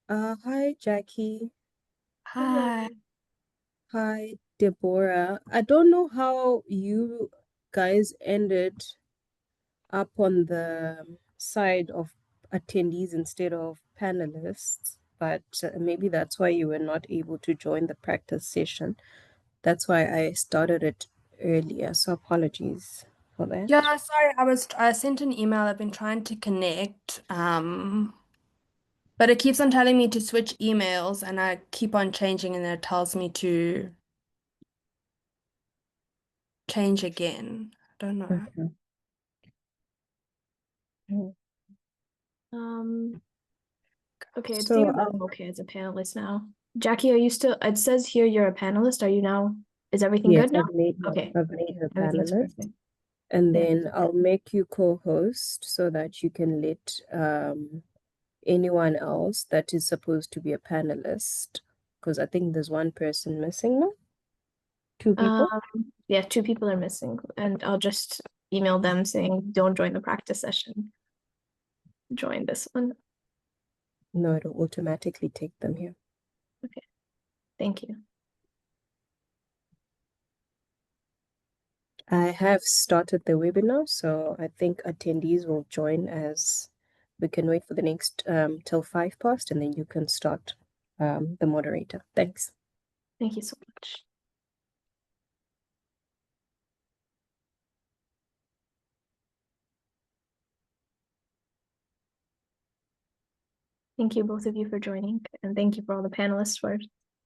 Hi, Jackie. Hi. Hi, Deborah. I don't know how you guys ended up on the side of attendees instead of panelists, but maybe that's why you were not able to join the practice session. That's why I started it earlier, so apologies for that. Yeah, sorry, I sent an email. I've been trying to connect, but it keeps on telling me to switch emails and I keep on changing and then it tells me to change again. I don't know. Okay. Mm. Um, okay, it So, seems I'm okay as a panelist now. Jackie, are you still, it says here you're a panelist. Are you now, is everything yes, good now? Okay, I've made her everything's panelist. perfect. And Yeah. then I'll make you co-host so that you can let anyone else that is supposed to be a panelist, because I think there's one person missing now, two people. Yeah, two people are missing, and I'll just email them saying, don't join the practice session. Join this one. No, it'll automatically take them here. Okay, thank you. I have started the webinar, so I think attendees will join as we can wait for the next till 5 past, and then you can start the moderator. Thanks. Thank you so much. Thank you, both of you, for joining, and thank you for all the panelists for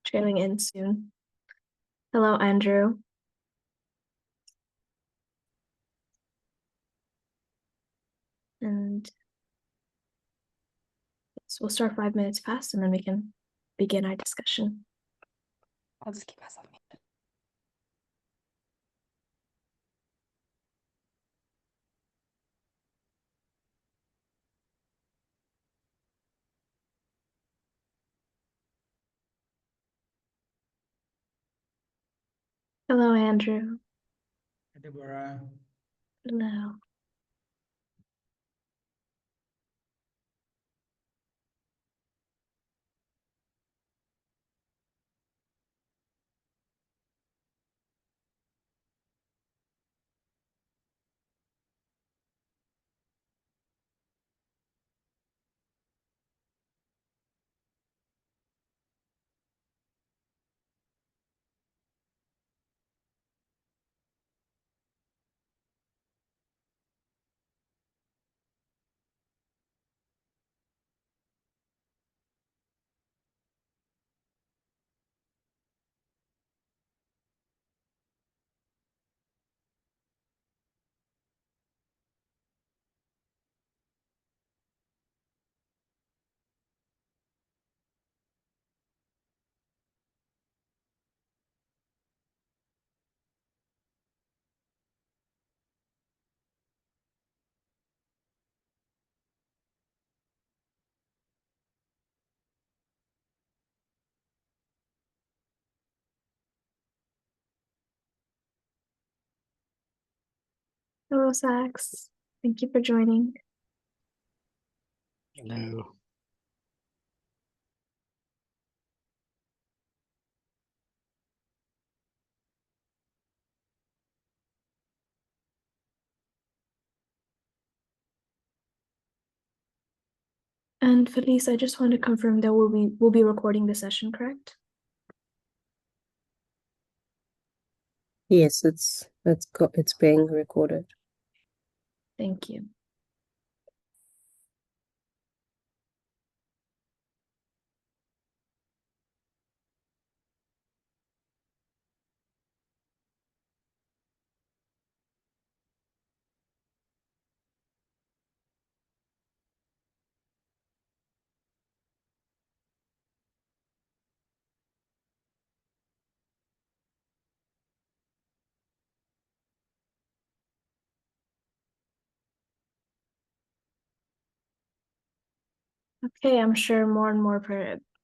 trailing in soon. Hello, Andrew. And so we'll start 5 minutes past, and then we can begin our discussion. I'll just keep myself muted. Hello, Andrew. Deborah. Hello. Hello, Sax. Thank you for joining. Hello. And Felice, I just want to confirm that we'll be recording the session, correct? Yes, it's being recorded. Thank you. Okay, I'm sure more and more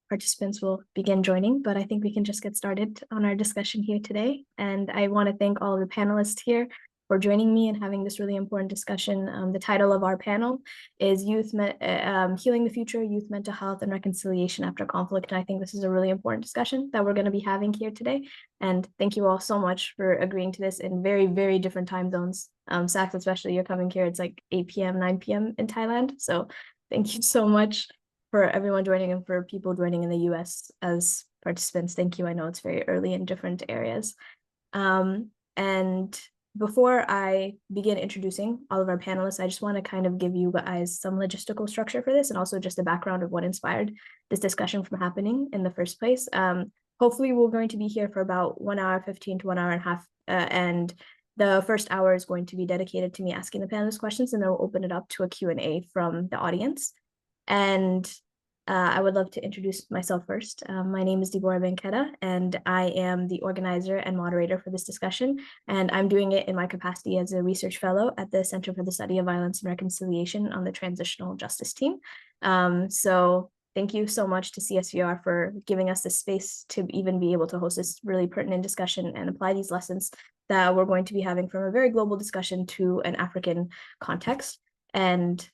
participants will begin joining, but I think we can just get started on our discussion here today. And I want to thank all of the panelists here for joining me and having this really important discussion. The title of our panel is Healing the Future, Youth Mental Health and Reconciliation After Conflict. And I think this is a really important discussion that we're going to be having here today. And thank you all so much for agreeing to this in very, very different time zones. Sax, especially, you're coming here, it's like 8 p.m., 9 p.m. in Thailand. So thank you so much for everyone joining and for people joining in the US as participants. Thank you. I know it's very early in different areas. And before I begin introducing all of our panelists, I just want to kind of give you guys some logistical structure for this and also just a background of what inspired this discussion from happening in the first place. Hopefully we're going to be here for about 1 hour 15 to 1 hour and a half, and the first hour is going to be dedicated to me asking the panelists questions, and then we'll open it up to a Q&A from the audience. And I would love to introduce myself first. My name is Deborah Benketa, and I am the organizer and moderator for this discussion. And I'm doing it in my capacity as a research fellow at the Center for the Study of Violence and Reconciliation on the Transitional Justice team. So thank you so much to CSVR for giving us the space to even be able to host this really pertinent discussion and apply these lessons that we're going to be having from a very global discussion to an African context. And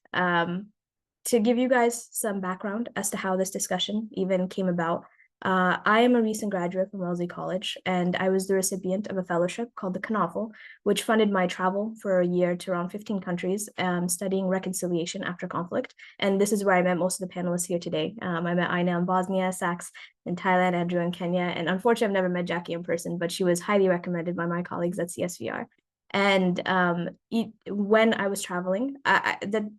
to give you guys some background as to how this discussion even came about, I am a recent graduate from Wellesley College, and I was the recipient of a fellowship called the Knaufel, which funded my travel for a year to around 15 countries, studying reconciliation after conflict. And this is where I met most of the panelists here today. I met Aina in Bosnia, Sax in Thailand, Andrew in Kenya, and unfortunately I've never met Jackie in person, but she was highly recommended by my colleagues at CSVR. And when I was traveling, the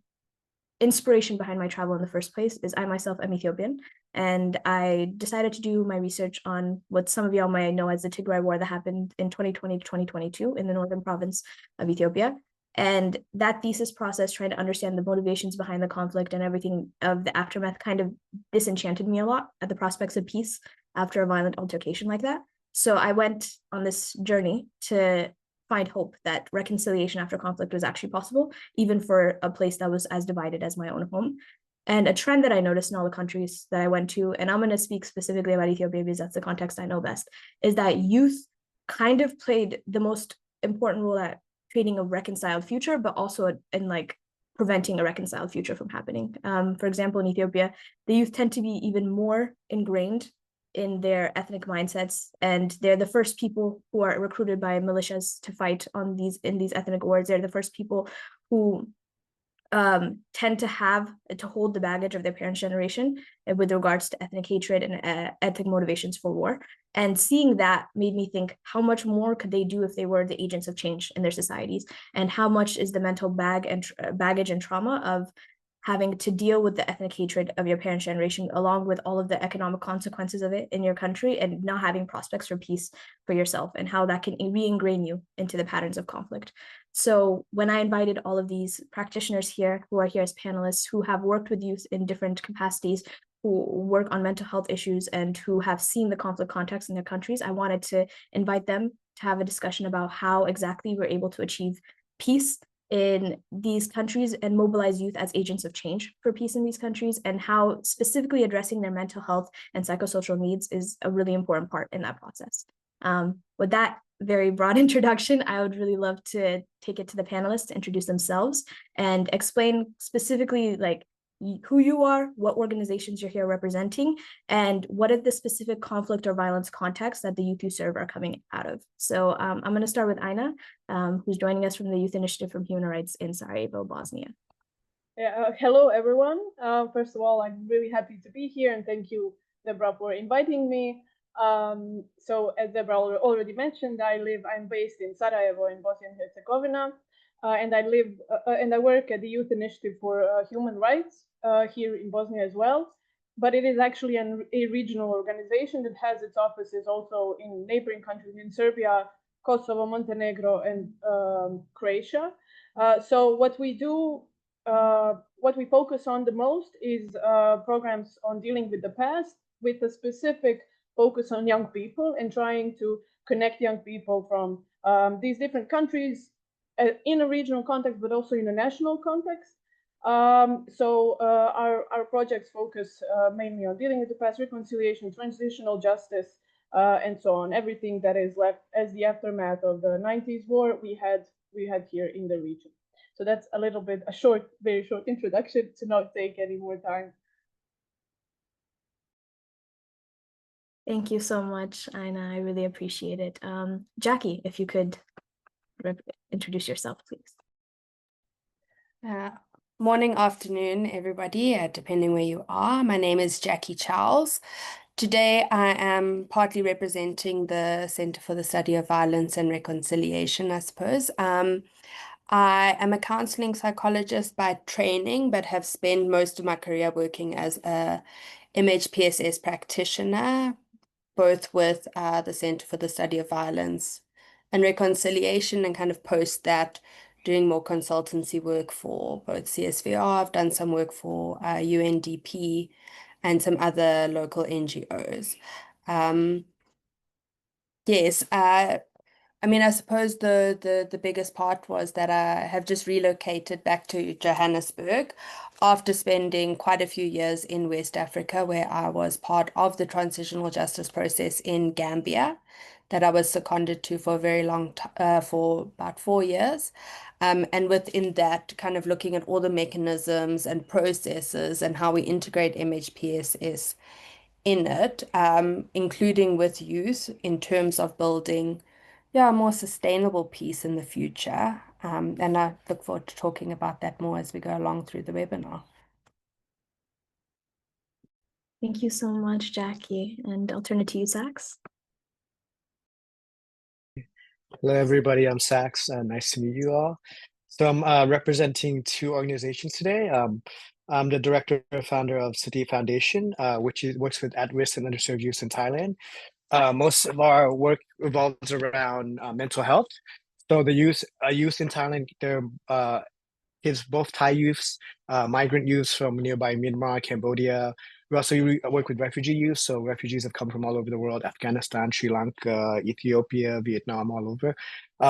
inspiration behind my travel in the first place is I myself am Ethiopian, and I decided to do my research on what some of y'all might know as the Tigray War that happened in 2020 to 2022 in the northern province of Ethiopia. And that thesis process, trying to understand the motivations behind the conflict and everything of the aftermath, kind of disenchanted me a lot at the prospects of peace after a violent altercation like that. So I went on this journey to find hope that reconciliation after conflict was actually possible, even for a place that was as divided as my own home. And a trend that I noticed in all the countries that I went to, and I'm going to speak specifically about Ethiopia because that's the context I know best, is that youth kind of played the most important role at creating a reconciled future, but also in like preventing a reconciled future from happening. For example, in Ethiopia, the youth tend to be even more ingrained in their ethnic mindsets, and they're the first people who are recruited by militias to fight on these ethnic wars. They're the first people who tend to hold the baggage of their parents' generation with regards to ethnic hatred and ethnic motivations for war. And seeing that made me think, how much more could they do if they were the agents of change in their societies? And how much is the mental baggage and trauma of having to deal with the ethnic hatred of your parents' generation, along with all of the economic consequences of it in your country, and not having prospects for peace for yourself, and how that can re-ingrain you into the patterns of conflict. So when I invited all of these practitioners here, who are here as panelists, who have worked with youth in different capacities, who work on mental health issues, and who have seen the conflict context in their countries, I wanted to invite them to have a discussion about how exactly we're able to achieve peace in these countries and mobilize youth as agents of change for peace in these countries, and how specifically addressing their mental health and psychosocial needs is a really important part in that process. With that very broad introduction, I would really love to take it to the panelists to introduce themselves and explain specifically like who you are, what organizations you're here representing, and what is the specific conflict or violence context that the youth you serve are coming out of. So I'm going to start with Aina, who's joining us from the Youth Initiative for Human Rights in Sarajevo, Bosnia. Yeah, hello, everyone. First of all, I'm really happy to be here, and thank you, Deborah, for inviting me. So as Deborah already mentioned, I'm based in Sarajevo in Bosnia and Herzegovina, and I work at the Youth Initiative for Human Rights here in Bosnia as well. But it is actually a regional organization that has its offices also in neighboring countries in Serbia, Kosovo, Montenegro, and Croatia. So what we do, what we focus on the most is programs on dealing with the past, with a specific focus on young people and trying to connect young people from these different countries in a regional context, but also in a national context. So our projects focus mainly on dealing with the past, reconciliation, transitional justice, and so on, everything that is left as the aftermath of the 90s war. We had we had here in the region. So that's a little bit, a short, very short introduction to not take any more time. Thank you so much, Aina. I really appreciate it. Jackie, if you could introduce yourself, please. Morning, afternoon, everybody, depending where you are. My name is Jackie Charles. Today, I am partly representing the Center for the Study of Violence and Reconciliation, I suppose. I am a counseling psychologist by training, but have spent most of my career working as a MHPSS practitioner, both with the Center for the Study of Violence and Reconciliation, and kind of post that doing more consultancy work for both CSVR. I've done some work for UNDP and some other local NGOs. Yes, I mean, I suppose the biggest part was that I have just relocated back to Johannesburg after spending quite a few years in West Africa, where I was part of the transitional justice process in Gambia that I was seconded to for a very long time, for about 4 years. And within that, kind of looking at all the mechanisms and processes and how we integrate MHPSS in it, including with youth in terms of building, yeah, a more sustainable piece in the future. And I look forward to talking about that more as we go along through the webinar. Thank you so much, Jackie. And I'll turn it to you, Sax. Hello, everybody. I'm Sax. Nice to meet you all. So I'm representing two organizations today. I'm the director and founder of City Foundation, which works with at-risk and underserved youth in Thailand. Most of our work revolves around mental health. So the youth in Thailand, they're kids, both Thai youths, migrant youths from nearby Myanmar, Cambodia. We also work with refugee youth. So refugees have come from all over the world: Afghanistan, Sri Lanka, Ethiopia, Vietnam, all over.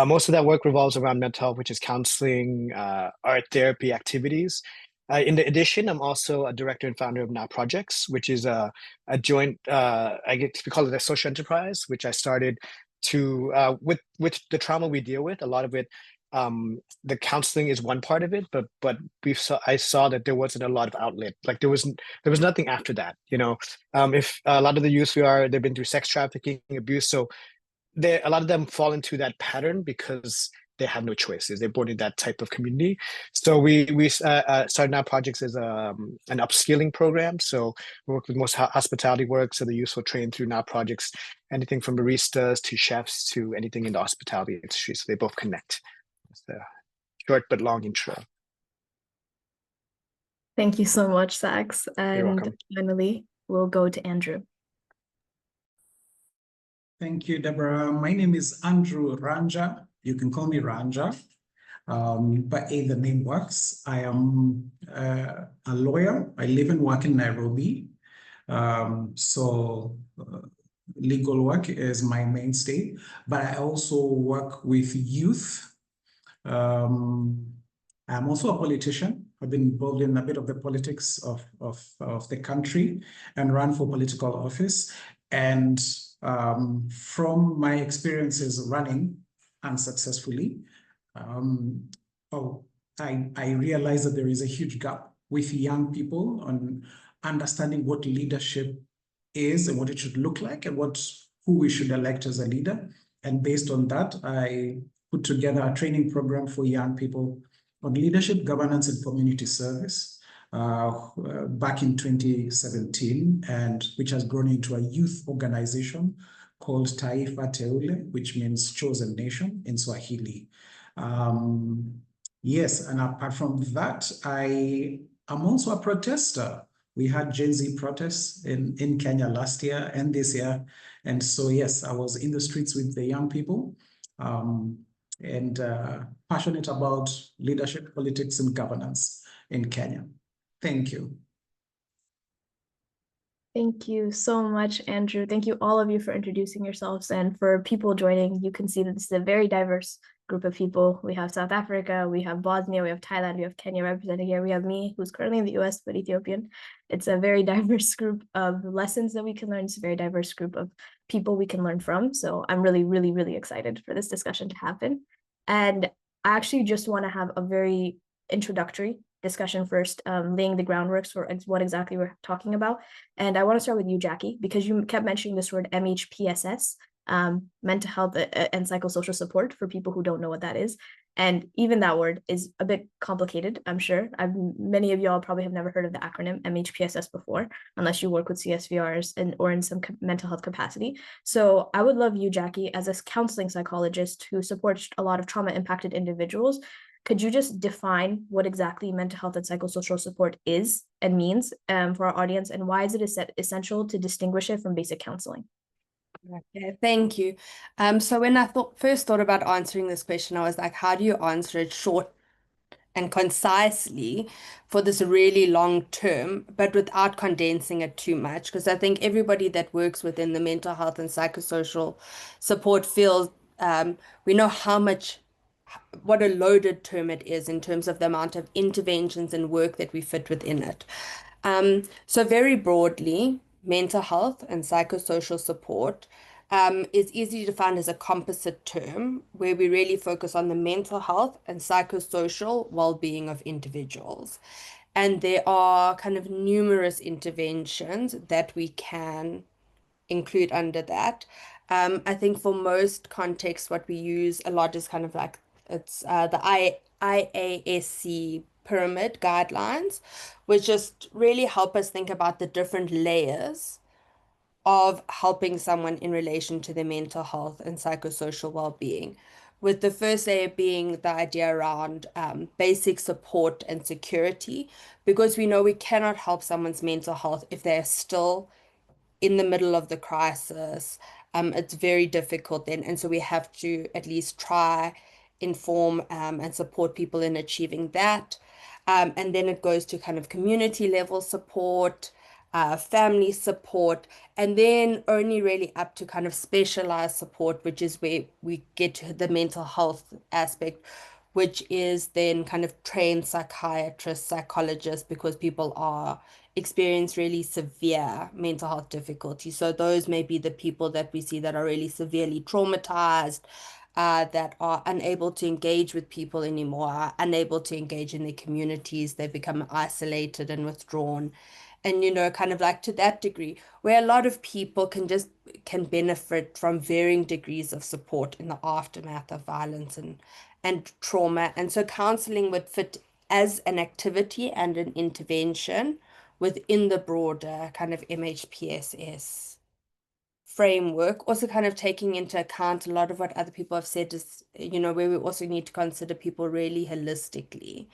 Most of that work revolves around mental health, which is counseling, art therapy activities. In addition, I'm also a director and founder of Now Projects, which is a joint, we call it a social enterprise, which I started to, with the trauma we deal with, a lot of it, the counseling is one part of it, but I saw that there wasn't a lot of outlet. Like there was nothing after that, you know. If a lot of the youth they've been through sex trafficking, abuse, so a lot of them fall into that pattern because they have no choices. They're born in that type of community. So we started Now Projects as an upskilling program. So we work with most hospitality work. So the youth will train through Now Projects, anything from baristas to chefs to anything in the hospitality industry. So they both connect. It's a short but long intro. Thank you so much, Sax. You're And welcome. finally, we'll go to Andrew. Thank you, Deborah. My name is Andrew Ranja. You can call me Ranja, but the name works. I am a lawyer. I live and work in Nairobi. Legal work is my mainstay, but I also work with youth. I'm also a politician. I've been involved in a bit of the politics of the country and run for political office. And from my experiences running unsuccessfully, I realized that there is a huge gap with young people on understanding what leadership is and what it should look like and who we should elect as a leader. And based on that, I put together a training program for young people on leadership, governance, and community service back in 2017, and which has grown into a youth organization called Taifa Teule, which means chosen nation in Swahili. Yes, and apart from that, I am also a protester. We had Gen Z protests in Kenya last year and this year. And so, yes, I was in the streets with the young people and passionate about leadership, politics, and governance in Kenya. Thank you. Thank you so much, Andrew. Thank you all of you for introducing yourselves, and for people joining. You can see that this is a very diverse group of people. We have South Africa, we have Bosnia, we have Thailand, we have Kenya represented here. We have me, who's currently in the US, but Ethiopian. It's a very diverse group of lessons that we can learn. It's a very diverse group of people we can learn from. So I'm really, really, really excited for this discussion to happen. And I actually just want to have a very introductory discussion first, laying the groundwork for what exactly we're talking about. And I want to start with you, Jackie, because you kept mentioning this word MHPSS, mental health and psychosocial support, for people who don't know what that is. And even that word is a bit complicated, I'm sure. Many of y'all probably have never heard of the acronym MHPSS before, unless you work with CSVRs or in some mental health capacity. So I would love you, Jackie, as a counseling psychologist who supports a lot of trauma-impacted individuals, could you just define what exactly mental health and psychosocial support is and means for our audience, and why is it essential to distinguish it from basic counseling? Okay, thank you. So when I first thought about answering this question, I was like, how do you answer it short and concisely for this really long term, but without condensing it too much? Because I think everybody that works within the mental health and psychosocial support field, we know what a loaded term it is in terms of the amount of interventions and work that we fit within it. So very broadly, mental health and psychosocial support is easily defined as a composite term where we really focus on the mental health and psychosocial well-being of individuals. And there are kind of numerous interventions that we can include under that. I think for most contexts, what we use a lot is kind of like the IASC pyramid guidelines, which just really help us think about the different layers of helping someone in relation to their mental health and psychosocial well-being. With the first layer being the idea around basic support and security, because we know we cannot help someone's mental health if they're still in the middle of the crisis. It's very difficult then. And so we have to at least try, inform, and support people in achieving that. And then it goes to kind of community level support, family support, and then only really up to kind of specialized support, which is where we get to the mental health aspect, which is then kind of trained psychiatrists, psychologists, because people are experience really severe mental health difficulties. So those may be the people that we see that are really severely traumatized, that are unable to engage with people anymore, are unable to engage in their communities. They become isolated and withdrawn. And, kind of like to that degree, where a lot of people can benefit from varying degrees of support in the aftermath of violence and trauma. And so counseling would fit as an activity and an intervention within the broader kind of MHPSS framework, also kind of taking into account a lot of what other people have said is, where we also need to consider people really holistically,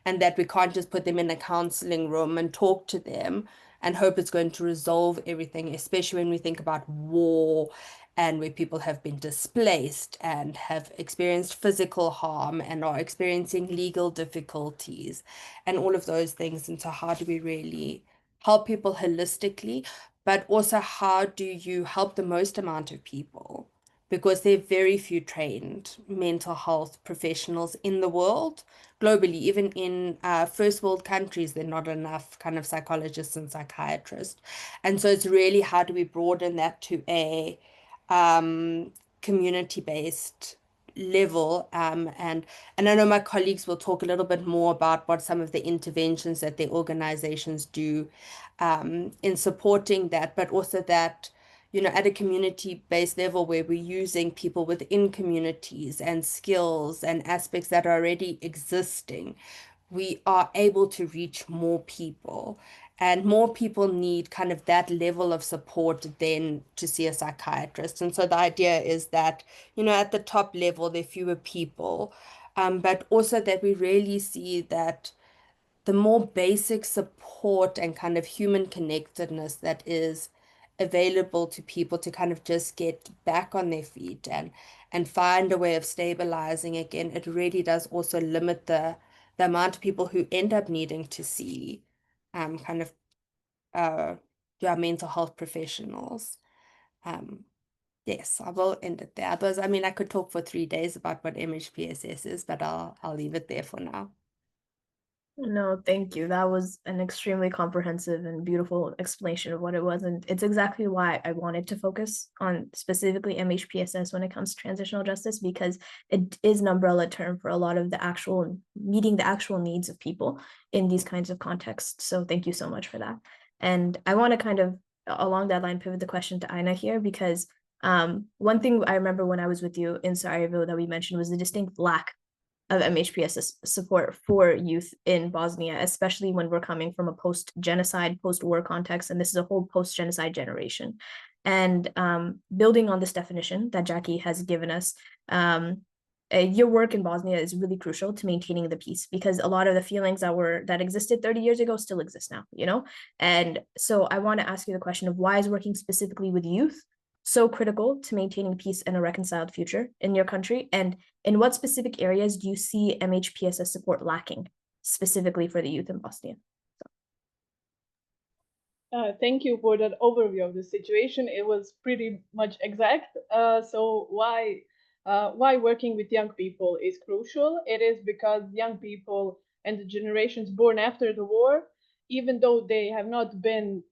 and that we can't just put them in a counseling room and talk to them and hope it's going to resolve everything, especially when we think about war and where people have been displaced and have experienced physical harm and are experiencing legal difficulties and all of those things. And so how do we really help people holistically, but also how do you help the most amount of people? Because there are very few trained mental health professionals in the world, globally, even in first world countries, there are not enough kind of psychologists and psychiatrists. And so it's really how do we broaden that to a community-based level, and I know my colleagues will talk a little bit more about what some of the interventions that their organizations do in supporting that, but also that at a community-based level where we're using people within communities and skills and aspects that are already existing, we are able to reach more people. And more people need kind of that level of support than to see a psychiatrist. And so the idea is that, at the top level, there are fewer people, but also that we really see that the more basic support and kind of human connectedness that is available to people to kind of just get back on their feet and find a way of stabilizing again, it really does also limit the amount of people who end up needing to see kind of mental health professionals. Yes, I will end it there. Otherwise, I mean, I could talk for 3 days about what MHPSS is, but I'll leave it there for now. No, thank you. That was an extremely comprehensive and beautiful explanation of what it was. And it's exactly why I wanted to focus on specifically MHPSS when it comes to transitional justice, because it is an umbrella term for a lot of the actual meeting the actual needs of people in these kinds of contexts. So thank you so much for that. And I want to kind of along that line pivot the question to Aina here, because one thing I remember when I was with you in Sarajevo that we mentioned was the distinct lack of MHPSS support for youth in Bosnia, especially when we're coming from a post-genocide, post-war context, and this is a whole post-genocide generation. And building on this definition that Jackie has given us, your work in Bosnia is really crucial to maintaining the peace, because a lot of the feelings that existed 30 years ago still exist now, you know? And so I want to ask you the question of why is working specifically with youth so critical to maintaining peace and a reconciled future in your country? And in what specific areas do you see MHPSS support lacking, specifically for the youth in Bosnia? Thank you for that overview of the situation. It was pretty much exact. So why working with young people is crucial? It is because young people and the generations born after the war, even though they have not been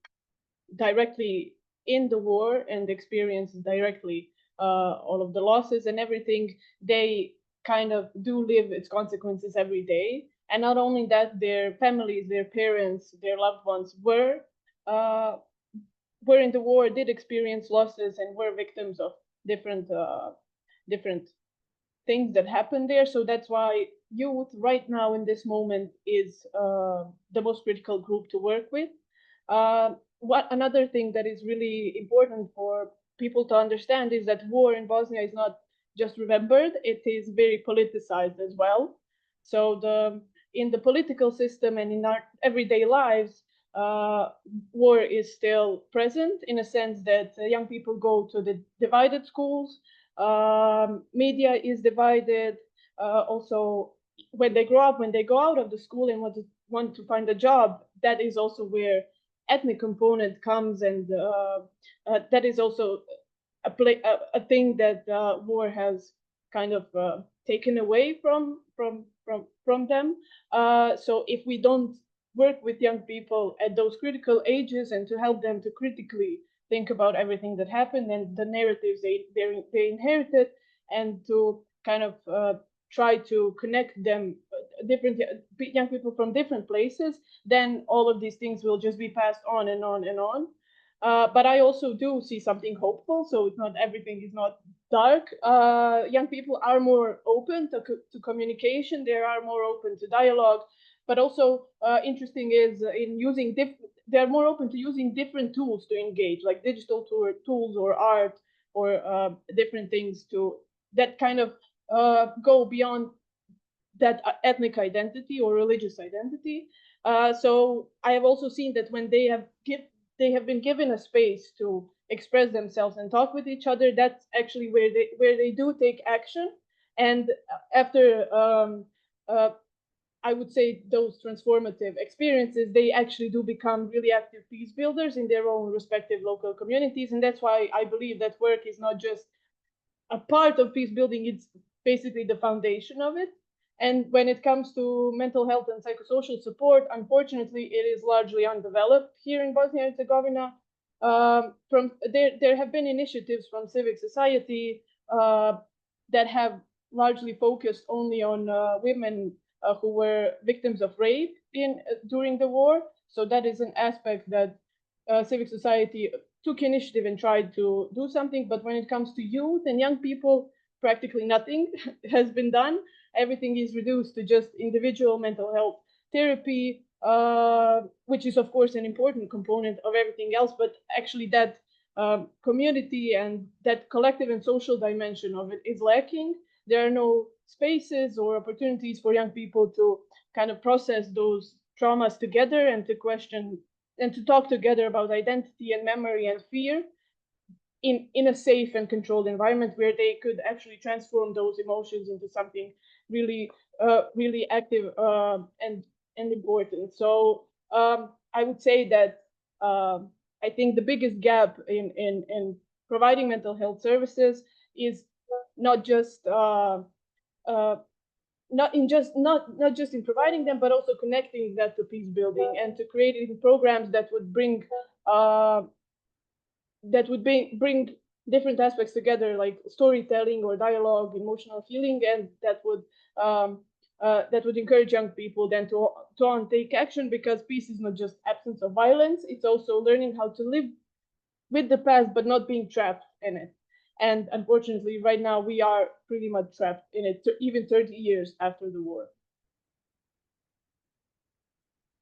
directly in the war and experienced directly all of the losses and everything, they kind of do live its consequences every day. And not only that, their families, their parents, their loved ones uh, were in the war, did experience losses, and were victims of different different things that happened there. So that's why youth right now in this moment is the most critical group to work with. What another thing that is really important for people to understand is that war in Bosnia is not just remembered; it is very politicized as well. So in the political system and in our everyday lives, war is still present in a sense that young people go to the divided schools. Media is divided. Also, when they grow up, when they go out of the school and want to find a job, that is also where ethnic component comes, and that is also a thing that war has kind of taken away from them. So if we don't work with young people at those critical ages and to help them to critically think about everything that happened and the narratives they inherited, and to kind of try to connect them different young people from different places, then all of these things will just be passed on and on and on. But I also do see something hopeful. So it's not everything is not dark. Young people are more open to communication. They are more open to dialogue. But also interesting is in using they're more open to using different tools to engage, like digital tools or art or different things to that kind of go beyond that ethnic identity or religious identity. So I have also seen that when they have been given a space to express themselves and talk with each other, that's actually where they do take action. And after I would say those transformative experiences, they actually do become really active peace builders in their own respective local communities. And that's why I believe that work is not just a part of peace building, it's basically the foundation of it. And when it comes to mental health and psychosocial support, unfortunately, it is largely undeveloped here in Bosnia and Herzegovina. From there have been initiatives from civic society that have largely focused only on women who were victims of rape during the war. So that is an aspect that civic society took initiative and tried to do something. But when it comes to youth and young people, practically nothing has been done. Everything is reduced to just individual mental health therapy, which is, of course, an important component of everything else. But actually, that community and that collective and social dimension of it is lacking. There are no spaces or opportunities for young people to kind of process those traumas together and to question and to talk together about identity and memory and fear in a safe and controlled environment where they could actually transform those emotions into something really really active and important. So I would say that I think the biggest gap in providing mental health services is not just not just in providing them, but also connecting that to peace building and to creating programs that would bring bring different aspects together, like storytelling or dialogue, emotional healing, and that would encourage young people then to take action, because peace is not just absence of violence; it's also learning how to live with the past, but not being trapped in it. And unfortunately, right now we are pretty much trapped in it, even 30 years after the war.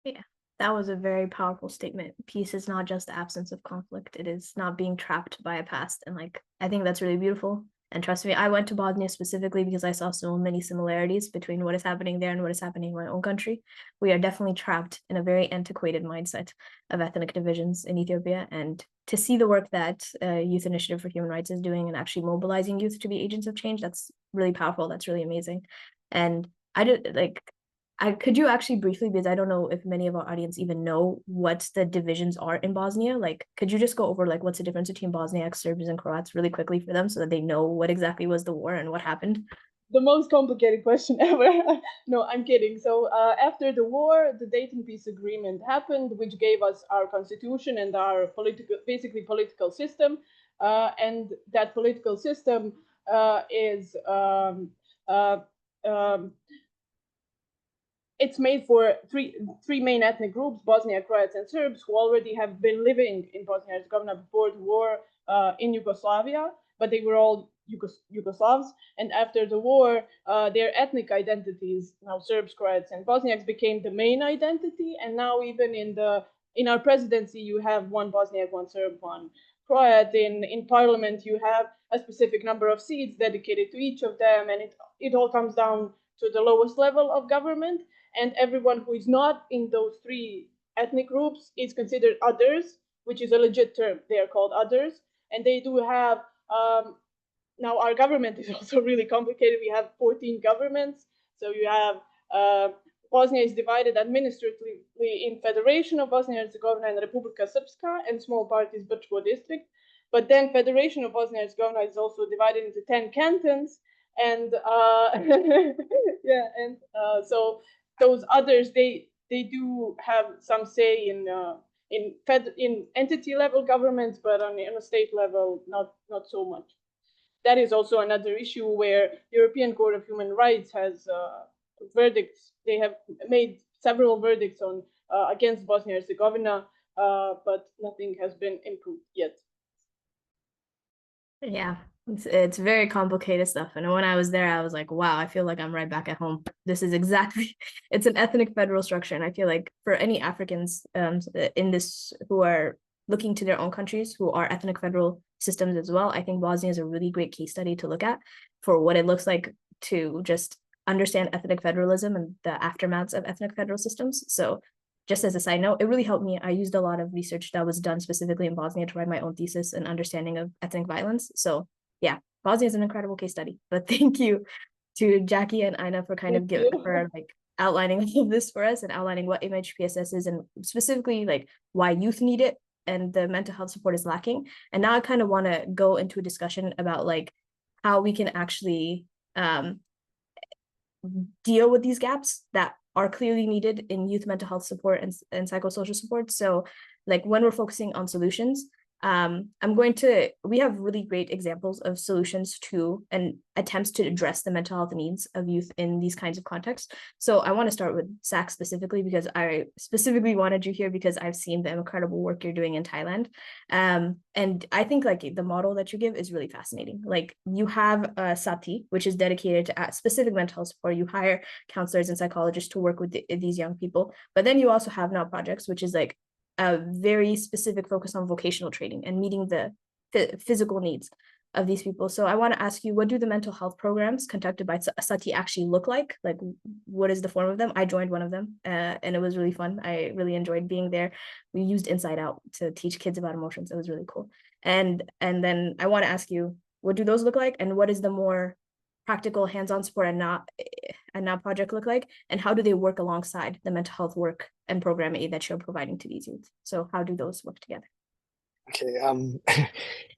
Yeah, that was a very powerful statement. Peace is not just the absence of conflict. It is not being trapped by a past. And like, I think that's really beautiful. And trust me, I went to Bosnia specifically because I saw so many similarities between what is happening there and what is happening in my own country. We are definitely trapped in a very antiquated mindset of ethnic divisions in Ethiopia. And to see the work that Youth Initiative for Human Rights is doing and actually mobilizing youth to be agents of change, that's really powerful. That's really amazing. And I did like, could you actually briefly, because I don't know if many of our audience even know what the divisions are in Bosnia, like, could you just go over like what's the difference between Bosniaks, Serbs, and Croats really quickly for them so that they know what exactly was the war and what happened? The most complicated question ever. No, I'm kidding. So after the war, the Dayton Peace Agreement happened, which gave us our constitution and our basically political system. And that political system is uh, um, it's made for three main ethnic groups: Bosnia, Croats, and Serbs, who already have been living in Bosnia and Herzegovina before the war in Yugoslavia, but they were all Yugoslavs. And after the war, their ethnic identities, now Serbs, Croats, and Bosniaks, became the main identity. And now even in our presidency, you have one Bosniak, one Serb, one Croat. In parliament, you have a specific number of seats dedicated to each of them, and it all comes down to the lowest level of government. And everyone who is not in those three ethnic groups is considered others, which is a legit term. They are called others, and they do have now our government is also really complicated. We have 14 governments. So you have Bosnia is divided administratively in Federation of Bosnia and Herzegovina and Republika Srpska, and small part is Brčko district. But then Federation of Bosnia and Herzegovina is also divided into 10 cantons. And yeah, and so those others, they do have some say in entity level governments, but on a state level, not so much. That is also another issue where European Court of Human Rights has verdicts. They have made several verdicts on against Bosnia and Herzegovina, but nothing has been improved yet. Yeah, it's very complicated stuff. And when I was there, I was like, wow, I feel like I'm right back at home. This is exactly, it's an ethnic federal structure. And I feel like for any Africans in this who are looking to their own countries, who are ethnic federal systems as well, I think Bosnia is a really great case study to look at for what it looks like to just understand ethnic federalism and the aftermaths of ethnic federal systems. So just as a side note, it really helped me. I used a lot of research that was done specifically in Bosnia to write my own thesis and understanding of ethnic violence. So yeah, Bosnia is an incredible case study. But thank you to Jackie and Ina for kind of outlining all of this for us and outlining what MHPSS is and specifically like why youth need it and the mental health support is lacking. And now I kind of want to go into a discussion about like how we can actually deal with these gaps that are clearly needed in youth mental health support and psychosocial support. So like when we're focusing on solutions, we have really great examples of solutions to and attempts to address the mental health needs of youth in these kinds of contexts. So I want to start with SAC specifically, because I specifically wanted you here because I've seen the incredible work you're doing in Thailand. And I think like the model that you give is really fascinating. Like you have Sati, which is dedicated to specific mental health support. You hire counselors and psychologists to work with these young people. But then you also have now projects, which is like a very specific focus on vocational training and meeting the physical needs of these people. So I want to ask you, what do the mental health programs conducted by Sati actually look like? Like, what is the form of them? I joined one of them and it was really fun. I really enjoyed being there. We used Inside Out to teach kids about emotions. It was really cool. And then I want to ask you, what do those look like? And what is the more practical hands-on support and not project look like? And how do they work alongside the mental health work and program aid that you're providing to these youth? So how do those work together? Okay,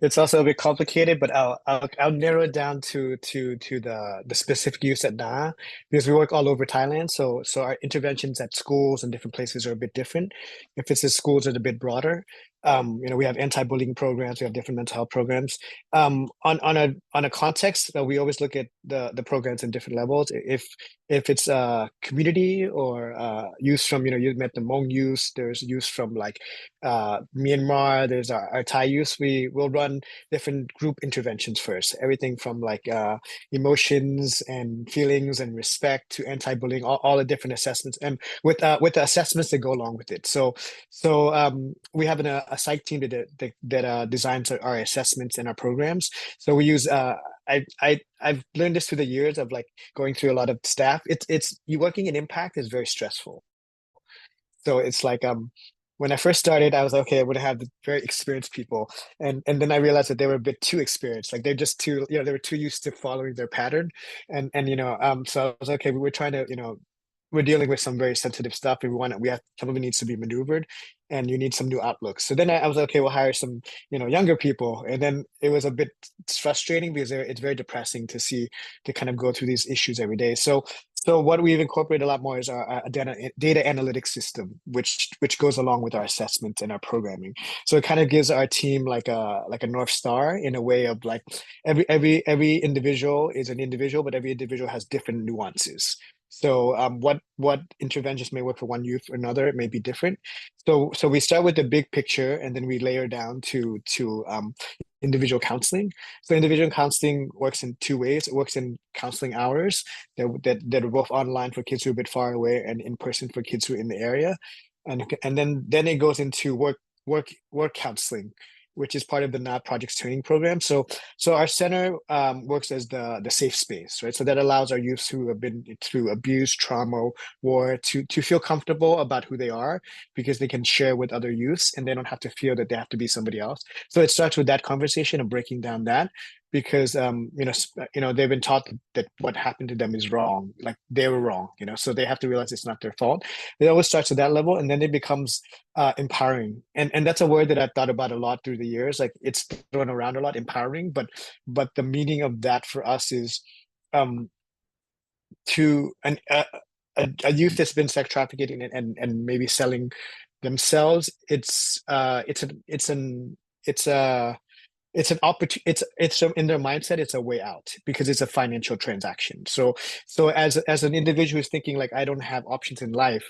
it's also a bit complicated, but I'll narrow it down to the specific use at NA, because we work all over Thailand. So our interventions at schools and different places are a bit different. If it's at schools, it's a bit broader. We have anti-bullying programs, we have different mental health programs. On a context, we always look at the programs in different levels. If it's community or use from, you met the Hmong youth, there's use from like Myanmar, there's our Thai youth. We will run different group interventions first, everything from like emotions and feelings and respect to anti-bullying, all the different assessments, and with the assessments that go along with it. So we have a psych team that designs our assessments and our programs. So we use I've learned this through the years of like going through a lot of staff. It's you working in impact is very stressful. So it's like when I first started, I was like, okay, I would have the very experienced people, and then I realized that they were a bit too experienced. Like they're just too, they were too used to following their pattern, and so I was like, okay, we're trying to, we're dealing with some very sensitive stuff, and we have some of it needs to be maneuvered, and you need some new outlooks. So then I was like, okay, we'll hire some, younger people, and then it was a bit frustrating because it's very depressing to kind of go through these issues every day. So what we've incorporated a lot more is our data analytics system, which goes along with our assessment and our programming. So it kind of gives our team like a North Star in a way of like every individual is an individual, but every individual has different nuances. So what interventions may work for one youth or another, it may be different. So we start with the big picture and then we layer down to individual counseling. So individual counseling works in two ways. It works in counseling hours that are both online for kids who are a bit far away and in person for kids who are in the area. And then it goes into work counseling, which is part of the NAP projects training program. So our center works as the safe space, right? So that allows our youths who have been through abuse, trauma, war to feel comfortable about who they are because they can share with other youths and they don't have to feel that they have to be somebody else. So it starts with that conversation and breaking down that because they've been taught that what happened to them is wrong, like they were wrong, so they have to realize it's not their fault. It always starts at that level and then it becomes empowering, and that's a word that I've thought about a lot through the years. Like it's thrown around a lot, empowering, but the meaning of that for us is to a youth that's been sex trafficking and maybe selling themselves. It's an opportunity. It's in their mindset. It's a way out because it's a financial transaction. So as an individual who's thinking like I don't have options in life,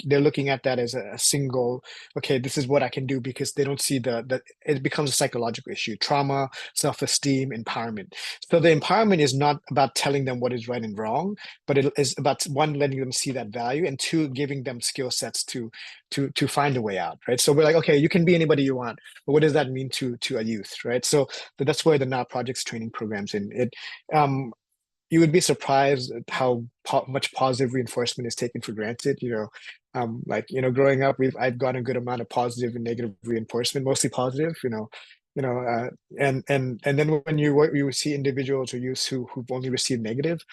they're looking at that as a single. Okay, this is what I can do because they don't see the. It becomes a psychological issue: trauma, self-esteem, empowerment. So the empowerment is not about telling them what is right and wrong, but it is about one, letting them see that value, and two, giving them skill sets to find a way out. Right. So we're like, okay, you can be anybody you want, but what does that mean to a youth, right? So that's where the Now Projects training programs in it. You would be surprised at how much positive reinforcement is taken for granted. Growing up, I've gotten a good amount of positive and negative reinforcement, mostly positive. And then when you see individuals or youth who've only received negative,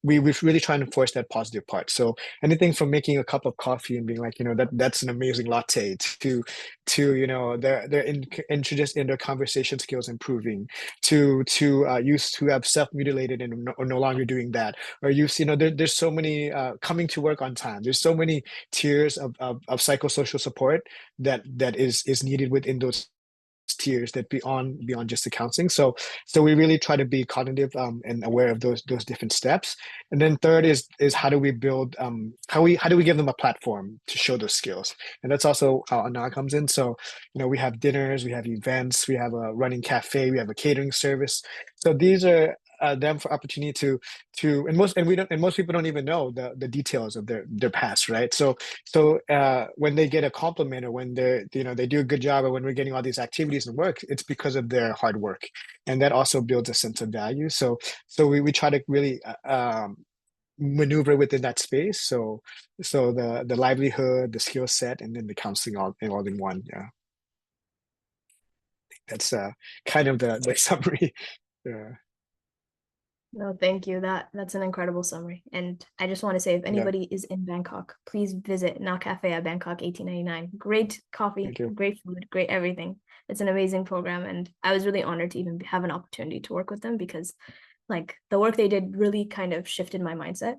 we've really trying to force that positive part. So anything from making a cup of coffee and being like, that's an amazing latte to introduced in their conversation skills improving to youth who have self-mutilated and are no longer doing that, or youth, there's so many coming to work on time. There's so many tiers of psychosocial support that is needed within those tiers that beyond just the counseling. So we really try to be cognitive and aware of those different steps. And then third is how do we build how do we give them a platform to show those skills? And that's also how Anna comes in. So we have dinners, we have events, we have a running cafe, we have a catering service. So these are them for opportunity and most people don't even know the details of their past, right? So when they get a compliment or when they do a good job, or when we're getting all these activities and work, it's because of their hard work, and that also builds a sense of value. So we try to really maneuver within that space. So the livelihood, the skill set, and then the counseling all in one. Yeah, that's kind of the summary. Yeah. No, thank you. That's an incredible summary. And I just want to say, if anybody is in Bangkok, please visit Na Cafe at Bangkok 1899. Great coffee, Thank you. great food, great everything. It's an amazing program, and I was really honored to even have an opportunity to work with them, because like the work they did really kind of shifted my mindset.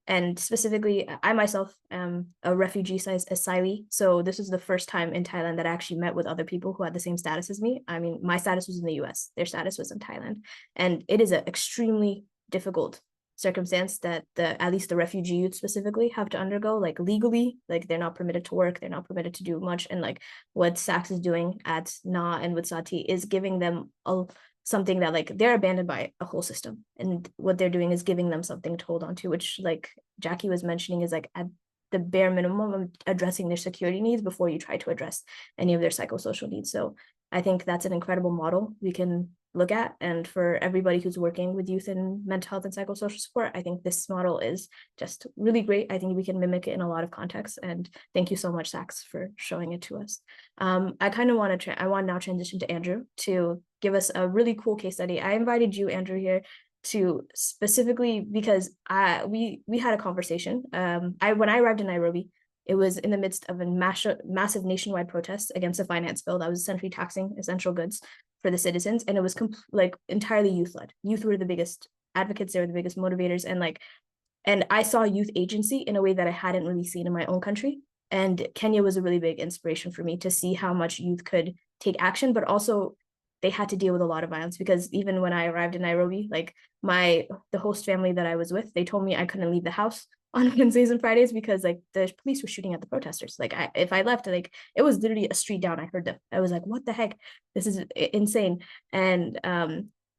And specifically, I myself am a refugee asylee. So this was the first time in Thailand that I actually met with other people who had the same status as me. I mean, my status was in the US, their status was in Thailand. And it is an extremely difficult circumstance that at least the refugee youth specifically have to undergo, like legally, like they're not permitted to work, they're not permitted to do much. And like what Sachs is doing at Na and with Sati is giving them something that like they're abandoned by a whole system, and what they're doing is giving them something to hold on to, which like Jackie was mentioning is like at the bare minimum of addressing their security needs before you try to address any of their psychosocial needs. So I think that's an incredible model we can look at. And for everybody who's working with youth in mental health and psychosocial support, I think this model is just really great. I think we can mimic it in a lot of contexts. And thank you so much, Sachs, for showing it to us. I kind of want to I want to now transition to Andrew to give us a really cool case study. I invited you, Andrew, here to specifically because we had a conversation. When I arrived in Nairobi, it was in the midst of a massive nationwide protest against a finance bill that was essentially taxing essential goods for the citizens, and it was like entirely youth-led. Youth were the biggest advocates, they were the biggest motivators, and I saw youth agency in a way that I hadn't really seen in my own country. And Kenya was a really big inspiration for me to see how much youth could take action, but also they had to deal with a lot of violence, because even when I arrived in Nairobi, like the host family that I was with, they told me I couldn't leave the house on Wednesdays and Fridays because like the police were shooting at the protesters. Like if I left, like it was literally a street down. I heard them. I was like, what the heck? This is insane. And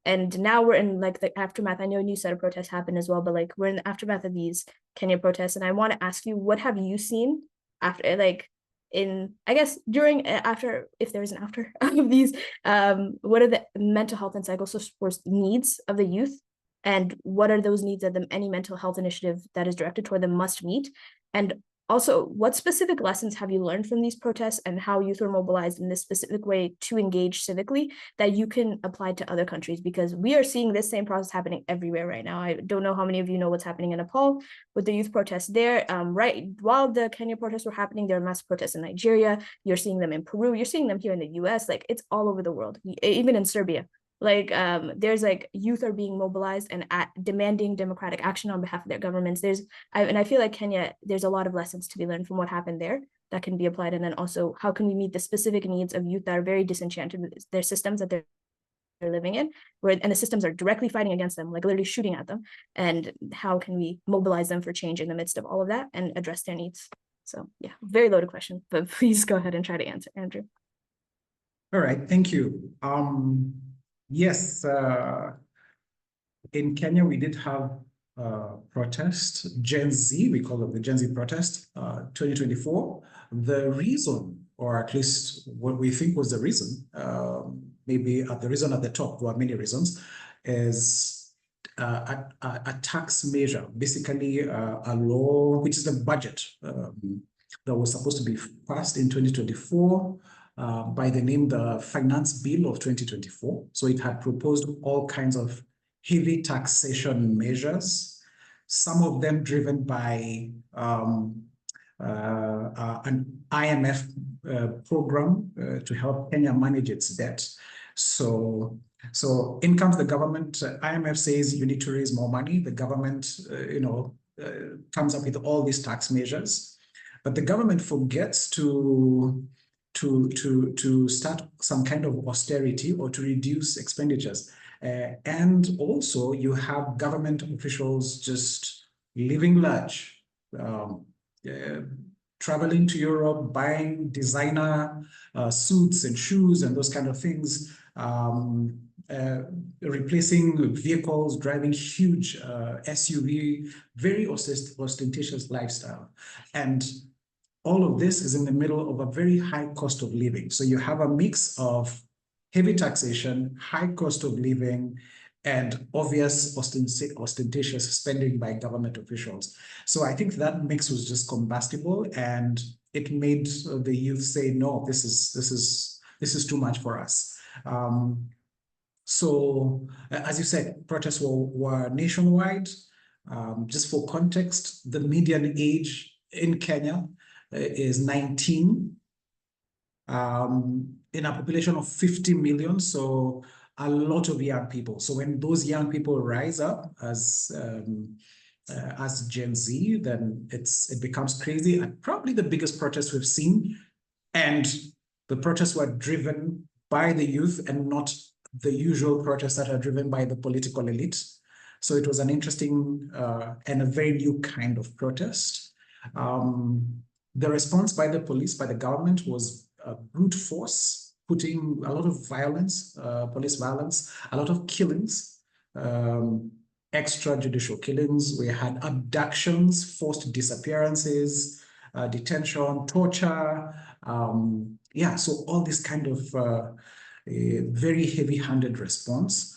now we're in like the aftermath. I know a new set of protests happened as well, but like we're in the aftermath of these Kenya protests. And I want to ask you, what have you seen after, like in, I guess during, after, if there's an after of these, what are the mental health and psychosocial support needs of the youth? And what are those needs that any mental health initiative that is directed toward them must meet? And also, what specific lessons have you learned from these protests and how youth are mobilized in this specific way to engage civically that you can apply to other countries? Because we are seeing this same process happening everywhere right now. I don't know how many of you know what's happening in Nepal with the youth protests there. Right while the Kenya protests were happening, there are mass protests in Nigeria. You're seeing them in Peru. You're seeing them here in the US. Like it's all over the world, even in Serbia. Like there's like youth are being mobilized and demanding democratic action on behalf of their governments. And I feel like Kenya, there's a lot of lessons to be learned from what happened there that can be applied. And then also, how can we meet the specific needs of youth that are very disenchanted with their systems that they're living in, and the systems are directly fighting against them, like literally shooting at them. And how can we mobilize them for change in the midst of all of that and address their needs? So yeah, very loaded question, but please go ahead and try to answer, Andrew. All right, thank you. Yes, in Kenya, we did have protest, Gen Z, we call it the Gen Z protest, 2024. The reason, or at least what we think was the reason, maybe the reason at the top, there are many reasons, is a tax measure, basically a law, which is the budget that was supposed to be passed in 2024. By the name the Finance Bill of 2024. So it had proposed all kinds of heavy taxation measures, some of them driven by an IMF program to help Kenya manage its debt. So in comes the government. IMF says you need to raise more money. The government, comes up with all these tax measures, but the government forgets to start some kind of austerity or to reduce expenditures. And also you have government officials just living large, traveling to Europe, buying designer suits and shoes and those kind of things, replacing vehicles, driving huge SUV, very ostentatious lifestyle. And all of this is in the middle of a very high cost of living. So you have a mix of heavy taxation, high cost of living, and obvious ostentatious spending by government officials. So I think that mix was just combustible, and it made the youth say, no, this is too much for us. So, as you said, protests were nationwide. Just for context, the median age in Kenya is 19 in a population of 50 million. So a lot of young people. So when those young people rise up as Gen Z, then it becomes crazy. And probably the biggest protest we've seen. And the protests were driven by the youth and not the usual protests that are driven by the political elite. So it was an interesting and a very new kind of protest. The response by the police, by the government, was brute force, putting a lot of violence, police violence, a lot of killings, extrajudicial killings. We had abductions, forced disappearances, detention, torture. Yeah, so all this kind of very heavy-handed response.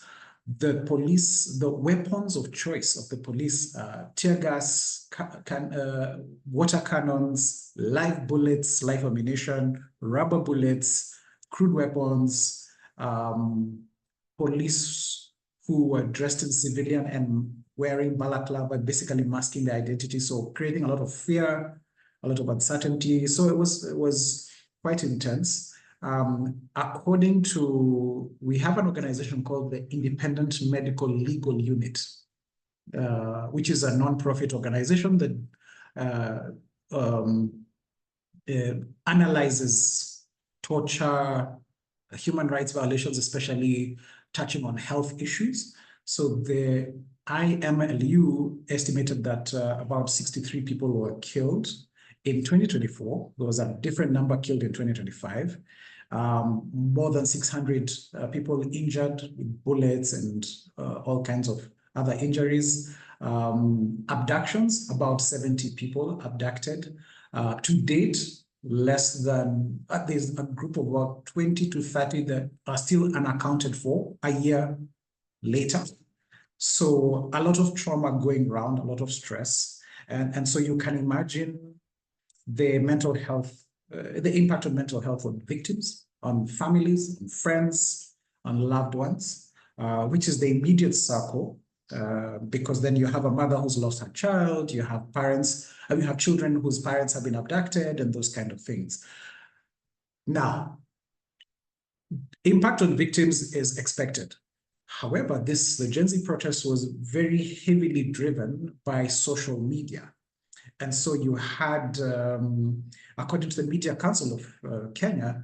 The police, the weapons of choice of the police, tear gas, water cannons, live bullets, live ammunition, rubber bullets, crude weapons, police who were dressed in civilian and wearing balaclava, basically masking their identity, so creating a lot of fear, a lot of uncertainty. So it was quite intense. According to, we have an organization called the Independent Medical Legal Unit, which is a non-profit organization that analyzes torture, human rights violations, especially touching on health issues. So the IMLU estimated that about 63 people were killed in 2024. There was a different number killed in 2025. More than 600 people injured with bullets and all kinds of other injuries. Abductions, about 70 people abducted. To date, less than, there's a group of about 20 to 30 that are still unaccounted for a year later. So a lot of trauma going around, a lot of stress. And so you can imagine the mental health, the impact of mental health on victims, on families, on friends, on loved ones, which is the immediate circle, because then you have a mother who's lost her child, you have parents, you have children whose parents have been abducted, and those kind of things. Now, impact on victims is expected. However, the Gen Z protest was very heavily driven by social media. And so you had, according to the Media Council of Kenya,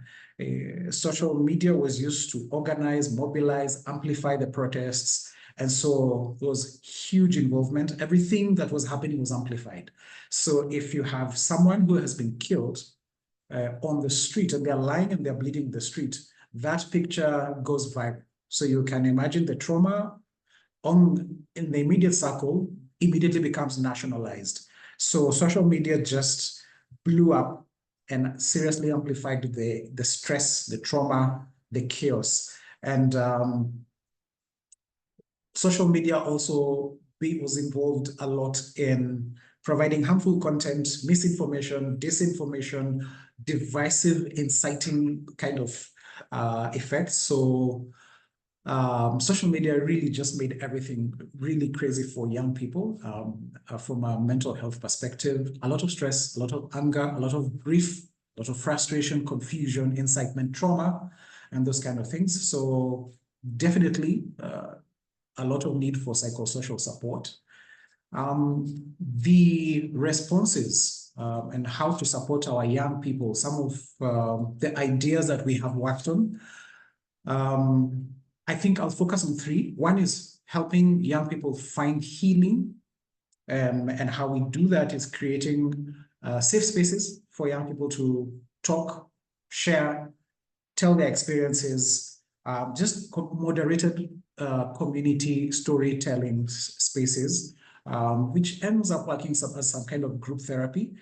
social media was used to organize, mobilize, amplify the protests. And so there was huge involvement. Everything that was happening was amplified. So if you have someone who has been killed on the street and they're lying and they're bleeding in the street, that picture goes viral. So you can imagine the trauma in the immediate circle immediately becomes nationalized. So social media just blew up and seriously amplified the stress, the trauma, the chaos. And social media also was involved a lot in providing harmful content, misinformation, disinformation, divisive, inciting kind of effects. So social media really just made everything really crazy for young people from a mental health perspective. A lot of stress, a lot of anger, a lot of grief, a lot of frustration, confusion, incitement, trauma, and those kind of things. So definitely a lot of need for psychosocial support. The responses and how to support our young people, some of the ideas that we have worked on. I think I'll focus on three. One is helping young people find healing. And how we do that is creating safe spaces for young people to talk, share, tell their experiences, just moderated community storytelling spaces, which ends up working as some kind of group therapy.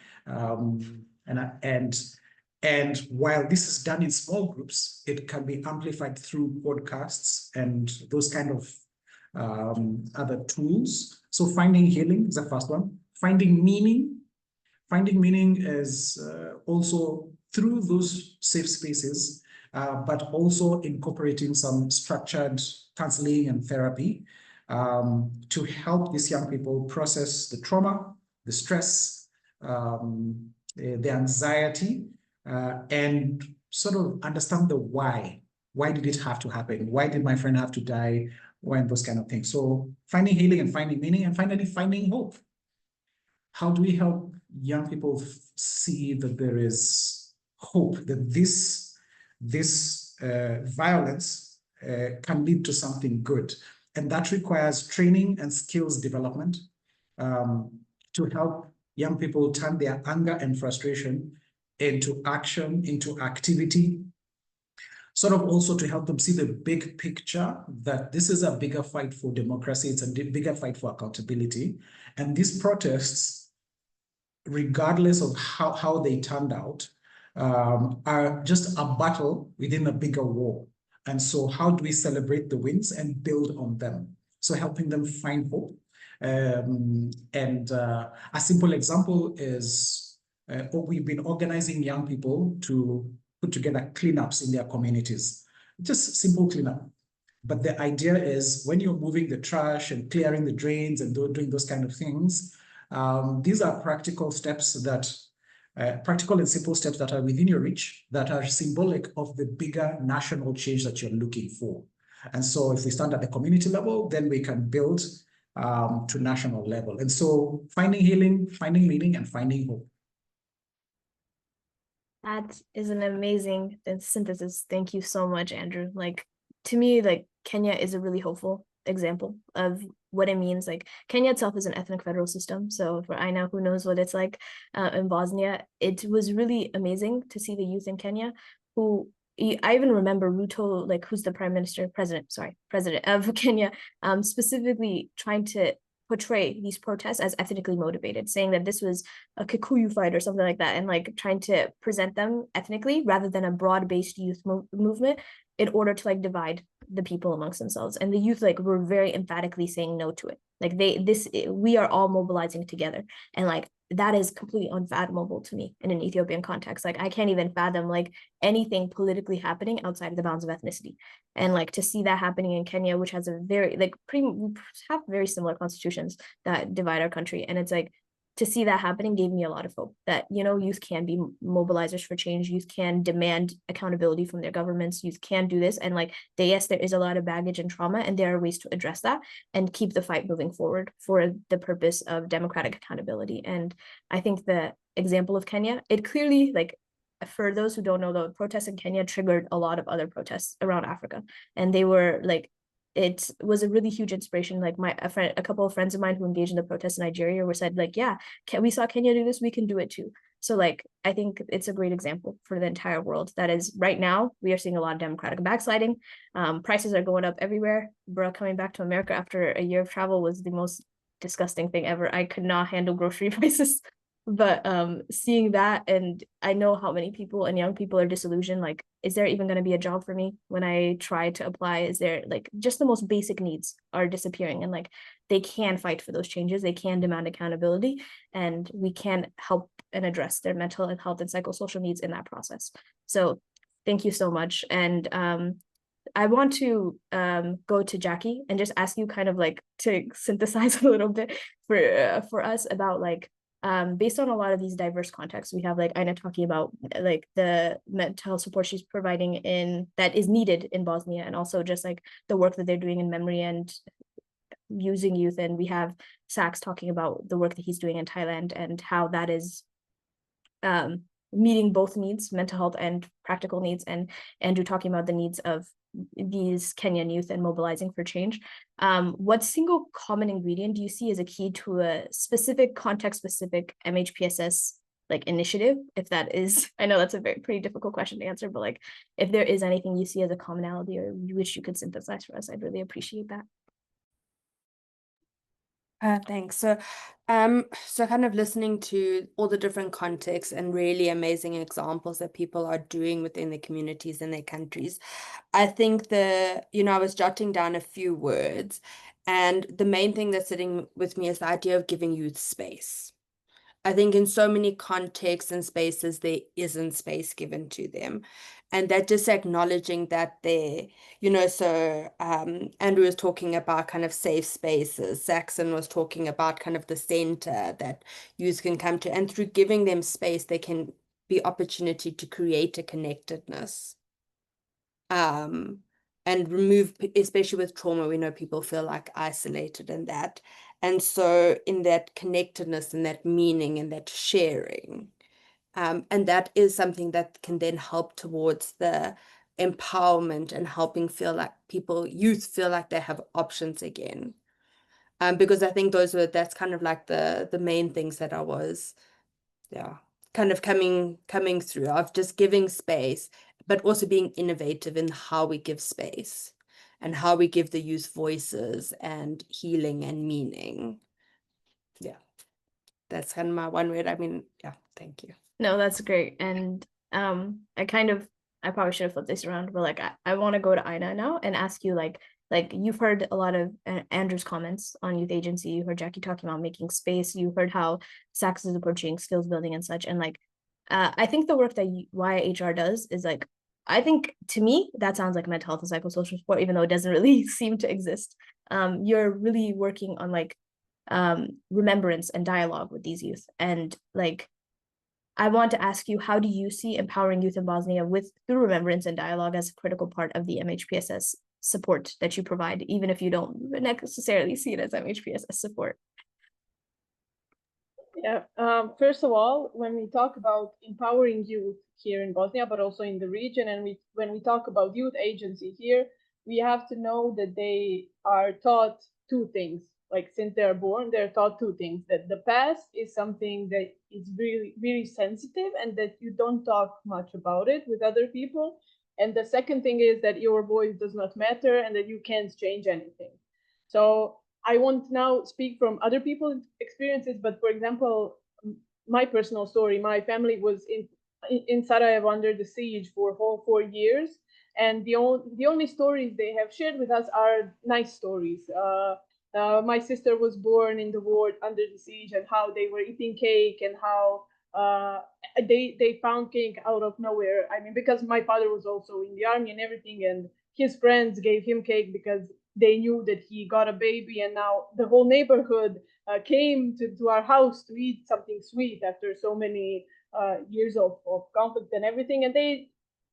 And while this is done in small groups, it can be amplified through podcasts and those kind of other tools. So finding healing is the first one. Finding meaning. Finding meaning is also through those safe spaces, but also incorporating some structured counseling and therapy to help these young people process the trauma, the stress, the anxiety, and sort of understand the why. Why did it have to happen? Why did my friend have to die? And those kind of things. So finding healing and finding meaning, and finally finding hope. How do we help young people see that there is hope, that this violence can lead to something good? And that requires training and skills development to help young people turn their anger and frustration into action, into activity, sort of also to help them see the big picture, that this is a bigger fight for democracy, it's a bigger fight for accountability. And these protests, regardless of how they turned out, are just a battle within a bigger war. And so how do we celebrate the wins and build on them? So helping them find hope. A simple example is we've been organizing young people to put together cleanups in their communities, just simple cleanup. But the idea is when you're moving the trash and clearing the drains and doing those kind of things, these are practical steps that, practical and simple steps that are within your reach, that are symbolic of the bigger national change that you're looking for. And so if we start at the community level, then we can build to national level. And so finding healing, finding meaning, and finding hope. That is an amazing synthesis. Thank you so much, Andrew. Like, to me, like, Kenya is a really hopeful example of what it means. Like, Kenya itself is an ethnic federal system. So for Aina, who knows what it's like in Bosnia, it was really amazing to see the youth in Kenya who, I even remember Ruto, like, who's the president of Kenya, specifically trying to portray these protests as ethnically motivated, saying that this was a Kikuyu fight or something like that, and like trying to present them ethnically rather than a broad-based youth movement in order to like divide the people amongst themselves. And the youth like were very emphatically saying no to it. Like we are all mobilizing together, and like that is completely unfathomable to me in an Ethiopian context. Like I can't even fathom like anything politically happening outside of the bounds of ethnicity. And like to see that happening in Kenya, which has a very like have very similar constitutions that divide our country, and it's like to see that happening gave me a lot of hope that, you know, youth can be mobilizers for change, youth can demand accountability from their governments, youth can do this. And like, yes, there is a lot of baggage and trauma, and there are ways to address that and keep the fight moving forward for the purpose of democratic accountability. And I think the example of Kenya, it clearly, like, for those who don't know, the protests in Kenya triggered a lot of other protests around Africa. And they were like, it was a really huge inspiration. Like a couple of friends of mine who engaged in the protests in Nigeria were said like, yeah, we saw Kenya do this, we can do it too. So like, I think it's a great example for the entire world. That is, right now, we are seeing a lot of democratic backsliding. Prices are going up everywhere. Bro, coming back to America after a year of travel was the most disgusting thing ever. I could not handle grocery prices. But seeing that, and I know how many people and young people are disillusioned, like, is there even going to be a job for me when I try to apply? Is there, like, just the most basic needs are disappearing, and like they can fight for those changes, they can demand accountability, and we can help and address their mental and health and psychosocial needs in that process. So thank you so much. And I want to go to Jackie and just ask you kind of like to synthesize a little bit for us about like, based on a lot of these diverse contexts, we have like Aina talking about like the mental health support she's providing in that is needed in Bosnia, and also just like the work that they're doing in memory and using youth. And we have Sax talking about the work that he's doing in Thailand and how that is meeting both needs, mental health and practical needs, and Andrew talking about the needs of these Kenyan youth and mobilizing for change. What single common ingredient do you see as a key to a specific context-specific MHPSS like initiative? If that is, I know that's a pretty difficult question to answer, but like if there is anything you see as a commonality or which you could synthesize for us, I'd really appreciate that. Thanks. So kind of listening to all the different contexts and really amazing examples that people are doing within their communities and their countries. I think I was jotting down a few words, and the main thing that's sitting with me is the idea of giving youth space. I think in so many contexts and spaces, there isn't space given to them. And that just acknowledging that they, so Andrew was talking about kind of safe spaces. Saxon was talking about kind of the center that youth can come to. And through giving them space, they can be opportunity to create a connectedness. And remove, especially with trauma, we know people feel like isolated in that. And so in that connectedness and that meaning and that sharing, and that is something that can then help towards the empowerment and helping youth feel like they have options again. Because I think that's kind of like the main things that I was, kind of coming through, of just giving space, but also being innovative in how we give space and how we give the youth voices and healing and meaning. Yeah, that's kind of my one word. I mean, yeah, thank you. No, that's great. And I probably should have flipped this around, but like I want to go to Ina now and ask you like you've heard a lot of Andrew's comments on youth agency. You heard Jackie talking about making space. You heard how Sachs is approaching skills building and such. And like I think the work that YHR does is like, I think to me that sounds like mental health and psychosocial support, even though it doesn't really seem to exist. You're really working on like remembrance and dialogue with these youth, and like I want to ask you, how do you see empowering youth in Bosnia through remembrance and dialogue as a critical part of the MHPSS support that you provide, even if you don't necessarily see it as MHPSS support? Yeah, first of all, when we talk about empowering youth here in Bosnia, but also in the region, and when we talk about youth agency here, we have to know that they are taught two things. Like since they're born, they're taught two things: that the past is something that is really, really sensitive and that you don't talk much about it with other people. And the second thing is that your voice does not matter and that you can't change anything. So I won't now speak from other people's experiences, but for example, my personal story, my family was in Sarajevo under the siege for a whole 4 years. And the only stories they have shared with us are nice stories. My sister was born in the war under the siege, and how they were eating cake, and how they found cake out of nowhere. I mean, because my father was also in the army and everything, and his friends gave him cake because they knew that he got a baby, and now the whole neighborhood came to our house to eat something sweet after so many years of conflict and everything. And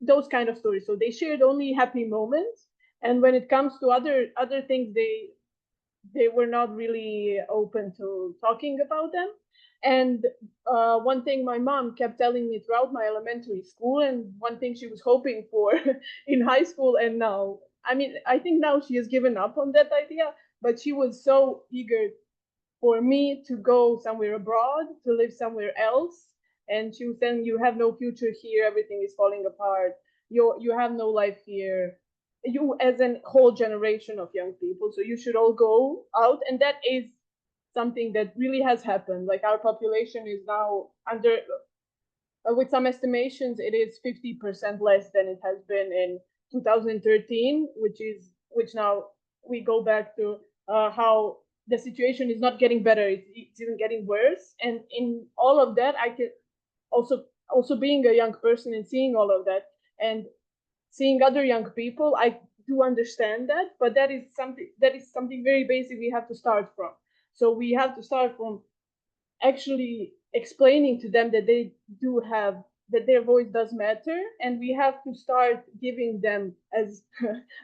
those kind of stories. So they shared only happy moments. And when it comes to other things, they were not really open to talking about them. And one thing my mom kept telling me throughout my elementary school, and one thing she was hoping for in high school, and now, I mean, I think now she has given up on that idea, but she was so eager for me to go somewhere abroad, to live somewhere else. And she was saying, you have no future here, everything is falling apart. You have no life here. You as a whole generation of young people, so you should all go out. And that is something that really has happened. Like our population is now under, with some estimations, it is 50% less than it has been in 2013, which now we go back to how the situation is not getting better, it's even getting worse. And in all of that, I can also being a young person and seeing all of that and seeing other young people, I do understand that, but that is something very basic we have to start from. So we have to start from actually explaining to them that they do have, that their voice does matter, and we have to start giving them, as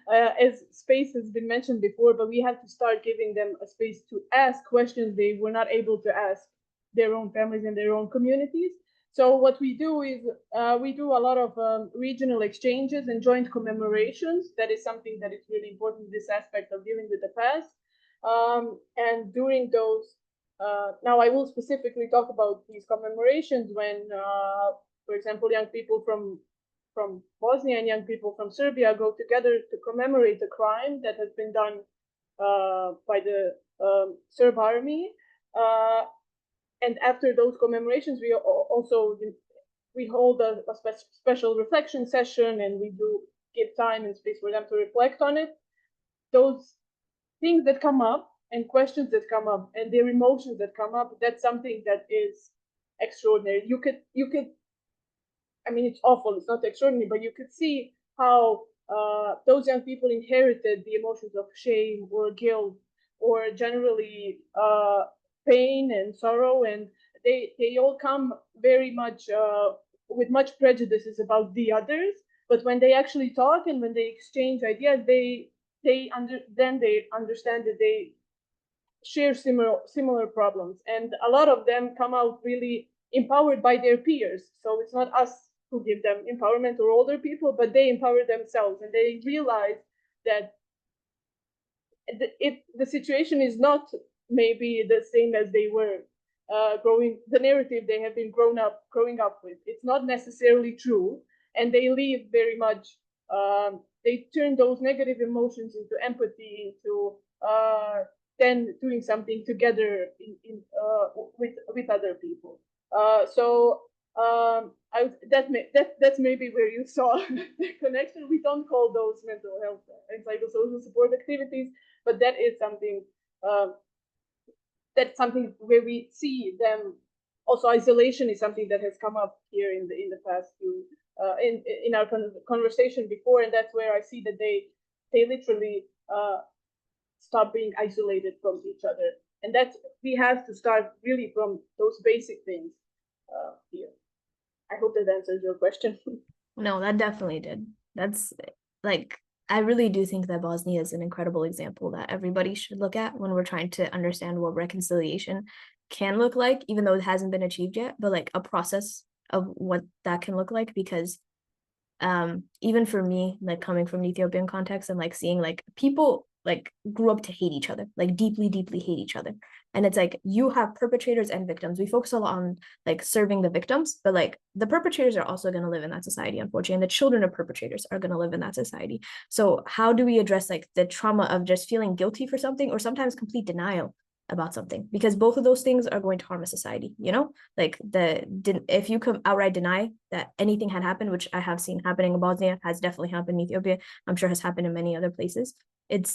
as space has been mentioned before, but we have to start giving them a space to ask questions they were not able to ask their own families and their own communities. So what we do is we do a lot of regional exchanges and joint commemorations. That is something that is really important, this aspect of dealing with the past. And during those, now I will specifically talk about these commemorations when, for example, young people from Bosnia and young people from Serbia go together to commemorate the crime that has been done by the Serb army. And after those commemorations, we also hold a special reflection session, and we do give time and space for them to reflect on it. Those things that come up and questions that come up and their emotions that come up, that's something that is extraordinary. You could, I mean, it's awful, it's not extraordinary, but you could see how those young people inherited the emotions of shame or guilt or generally pain and sorrow, and they all come very much with much prejudices about the others. But when they actually talk and when they exchange ideas, they understand that they share similar problems, and a lot of them come out really empowered by their peers. So it's not us who give them empowerment or older people, but they empower themselves, and they realize that if the situation is not maybe the same as they were the narrative they have been growing up with, it's not necessarily true, and they leave very much they turn those negative emotions into empathy, into then doing something together with other people. So that's maybe where you saw the connection. We don't call those mental health and psychosocial support activities, but that is something that's something where we see them. Also, isolation is something that has come up here in the past few in our conversation before, and that's where I see that they literally stop being isolated from each other, and that we have to start really from those basic things here. I hope that answers your question. No, that definitely did. That's like, I really do think that Bosnia is an incredible example that everybody should look at when we're trying to understand what reconciliation can look like, even though it hasn't been achieved yet, but like a process of what that can look like. Because even for me, like coming from an Ethiopian context and like seeing like people like grew up to hate each other, like deeply hate each other, and it's like you have perpetrators and victims. We focus a lot on like serving the victims, but like the perpetrators are also going to live in that society, unfortunately, and the children of perpetrators are going to live in that society. So how do we address like the trauma of just feeling guilty for something, or sometimes complete denial about something, because both of those things are going to harm a society, you know? Like if you come outright deny that anything had happened, which I have seen happening in Bosnia, has definitely happened in Ethiopia, I'm sure has happened in many other places.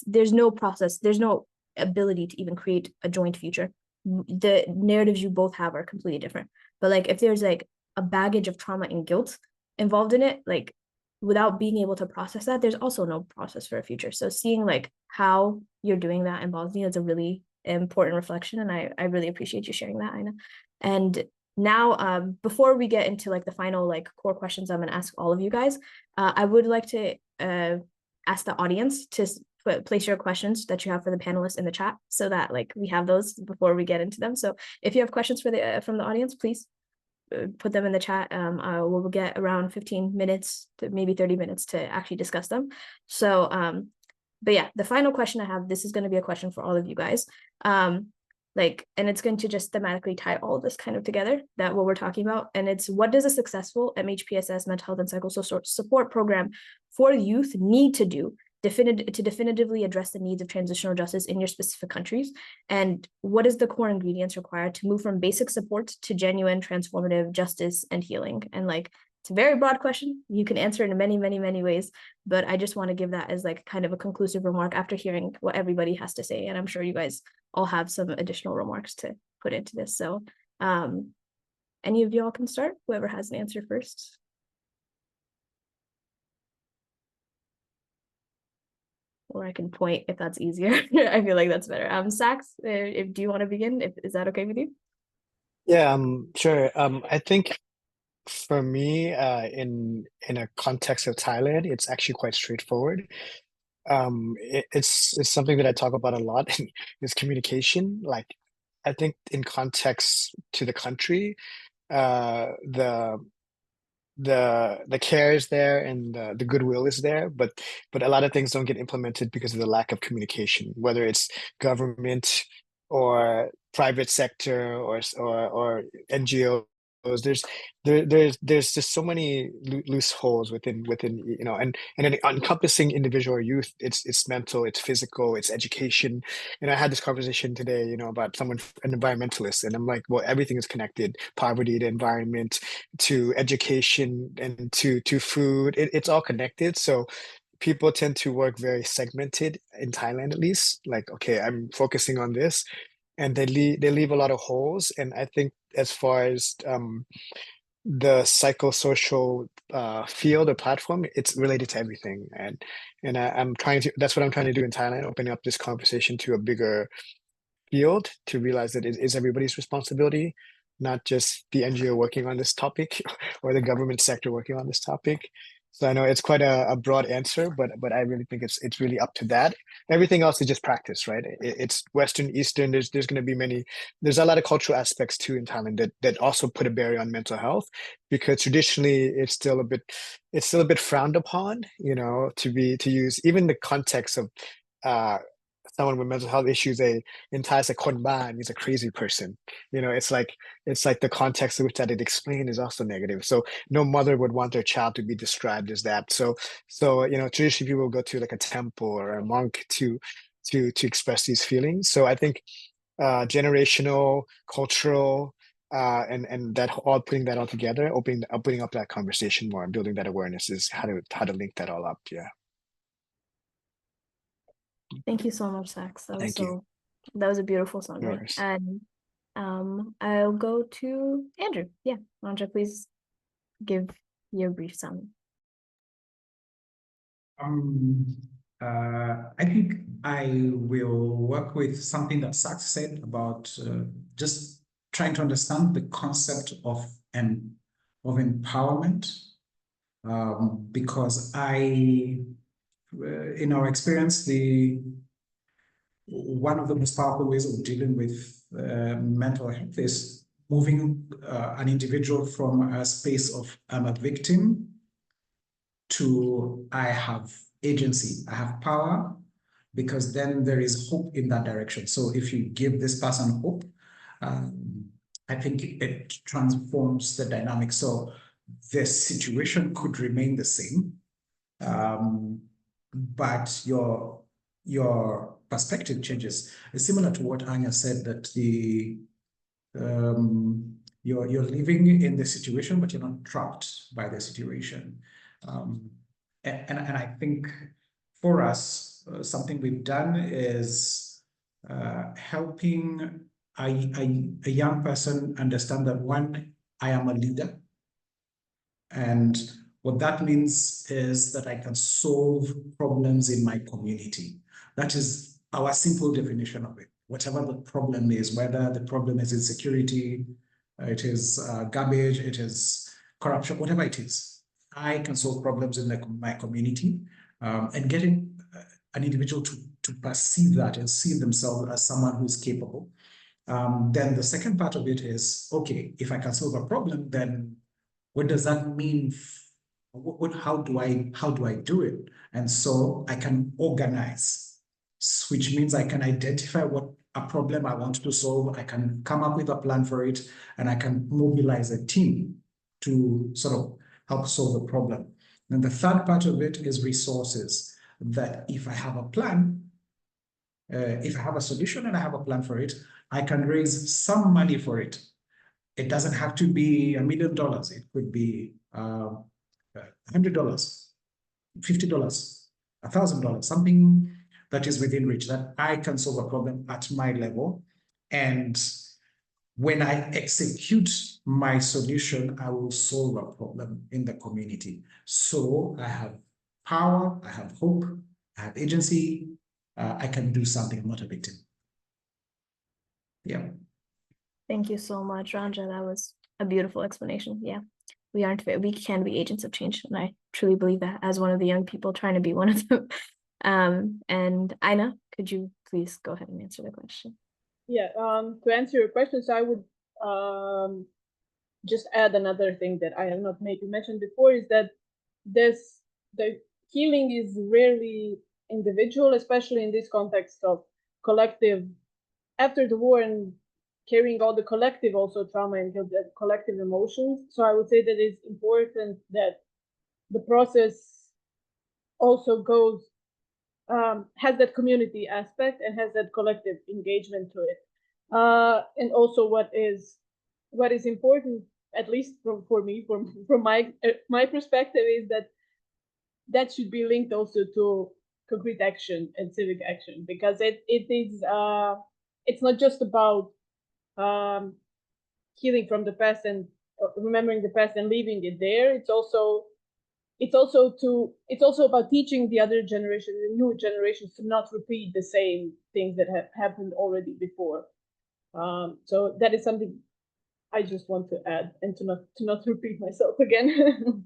There's no process, there's no ability to even create a joint future. The narratives you both have are completely different. But like if there's like a baggage of trauma and guilt involved in it, like without being able to process that, there's also no process for a future. So seeing like how you're doing that in Bosnia is a really important reflection, and I really appreciate you sharing that, Aina. And now before we get into like the final like core questions I'm going to ask all of you guys, I would like to ask the audience to place your questions that you have for the panelists in the chat, so that like we have those before we get into them. So if you have questions for the from the audience, please put them in the chat. We'll get around 15 minutes to maybe 30 minutes to actually discuss them. So but yeah, the final question I have, this is going to be a question for all of you guys. Like, and it's going to just thematically tie all of this kind of together, that what we're talking about. And it's, what does a successful MHPSS mental health and psychosocial support program for youth need to do to definitively address the needs of transitional justice in your specific countries? And what is the core ingredients required to move from basic support to genuine transformative justice and healing? And like, it's a very broad question. You can answer it in many ways, but I just want to give that as like kind of a conclusive remark after hearing what everybody has to say. And I'm sure you guys all have some additional remarks to put into this. So any of y'all can start, whoever has an answer first. Or I can point if that's easier. I feel like that's better. Sax, do you want to begin? Is that okay with you? Yeah, sure. I think for me, in a context of Thailand, it's actually quite straightforward. It's something that I talk about a lot is communication. Like, I think in context to the country, the care is there and the goodwill is there, but a lot of things don't get implemented because of the lack of communication, whether it's government or private sector or NGOs. There's just so many loose holes within you know, and encompassing individual youth. It's mental, it's physical, it's education. And I had this conversation today, you know, about an environmentalist, and I'm like, well, everything is connected: poverty to environment, to education, and to food. It's all connected. So people tend to work very segmented in Thailand, at least. Like, okay, I'm focusing on this. and they leave a lot of holes. And I think as far as the psychosocial field or platform, it's related to everything. And I'm trying to, that's what I'm trying to do in Thailand, opening up this conversation to a bigger field, to realize that it is everybody's responsibility, not just the NGO working on this topic or the government sector working on this topic. So I know it's quite a broad answer, but I really think it's really up to that. Everything else is just practice, right? It's Western, Eastern. There's going to be many. There's a lot of cultural aspects too in Thailand that also put a barrier on mental health, because traditionally it's still a bit frowned upon, you know, to use even the context of someone with mental health issues. In Thai, it's a kon ban, he's a crazy person. You know, it's like the context in which that it explained is also negative. So no mother would want their child to be described as that. So you know, traditionally people go to like a temple or a monk to express these feelings. So I think generational, cultural, and that all, putting that all together, opening up that conversation more and building that awareness is how to link that all up. Yeah. Thank you so much, Sax. Thank you. That was a beautiful summary. Yours. And I'll go to Andrew. Yeah, Andrew, please give your brief summary. I think I will work with something that Sax said about just trying to understand the concept of empowerment, because in our experience, one of the most powerful ways of dealing with mental health is moving an individual from a space of I'm a victim to I have agency, I have power, because then there is hope in that direction. So if you give this person hope, I think it transforms the dynamic. So the situation could remain the same, but your perspective changes. It's similar to what Anya said, that you're living in the situation, but you're not trapped by the situation. And I think for us, something we've done is helping a young person understand that, one, I am a leader. And what that means is that I can solve problems in my community. That is our simple definition of it. Whatever the problem is, whether the problem is insecurity, it is garbage, it is corruption, whatever it is, I can solve problems in my community, and getting an individual to perceive that and see themselves as someone who's capable. Then the second part of it is, okay, if I can solve a problem, then what does that mean? How do I do it? And so I can organize, which means I can identify what a problem I want to solve. I can come up with a plan for it, and I can mobilize a team to sort of help solve the problem. And the third part of it is resources, that if I have a plan, if I have a solution and I have a plan for it, I can raise some money for it. It doesn't have to be $1 million. It could be $100, $50, $1,000, something that is within reach, that I can solve a problem at my level. And when I execute my solution, I will solve a problem in the community. So I have power, I have hope, I have agency, I can do something. I'm not a victim. Yeah. Thank you so much, Ranja. That was a beautiful explanation. Yeah, we can be agents of change, and I truly believe that as one of the young people trying to be one of them. And Aina, could you please go ahead and answer the question? Yeah, to answer your questions, I would just add another thing that I have not maybe mentioned before, is that the healing is rarely individual, especially in this context of collective, after the war, and carrying all the collective also trauma and the collective emotions. So I would say that it's important that the process also goes, has that community aspect and has that collective engagement to it. And also what is important, at least for me, from my perspective, is that should be linked also to concrete action and civic action, because it is it's not just about healing from the past and remembering the past and leaving it there. It's also about teaching the other generation, the new generations, to not repeat the same things that have happened already before. So that is something I just want to add, and to not repeat myself again.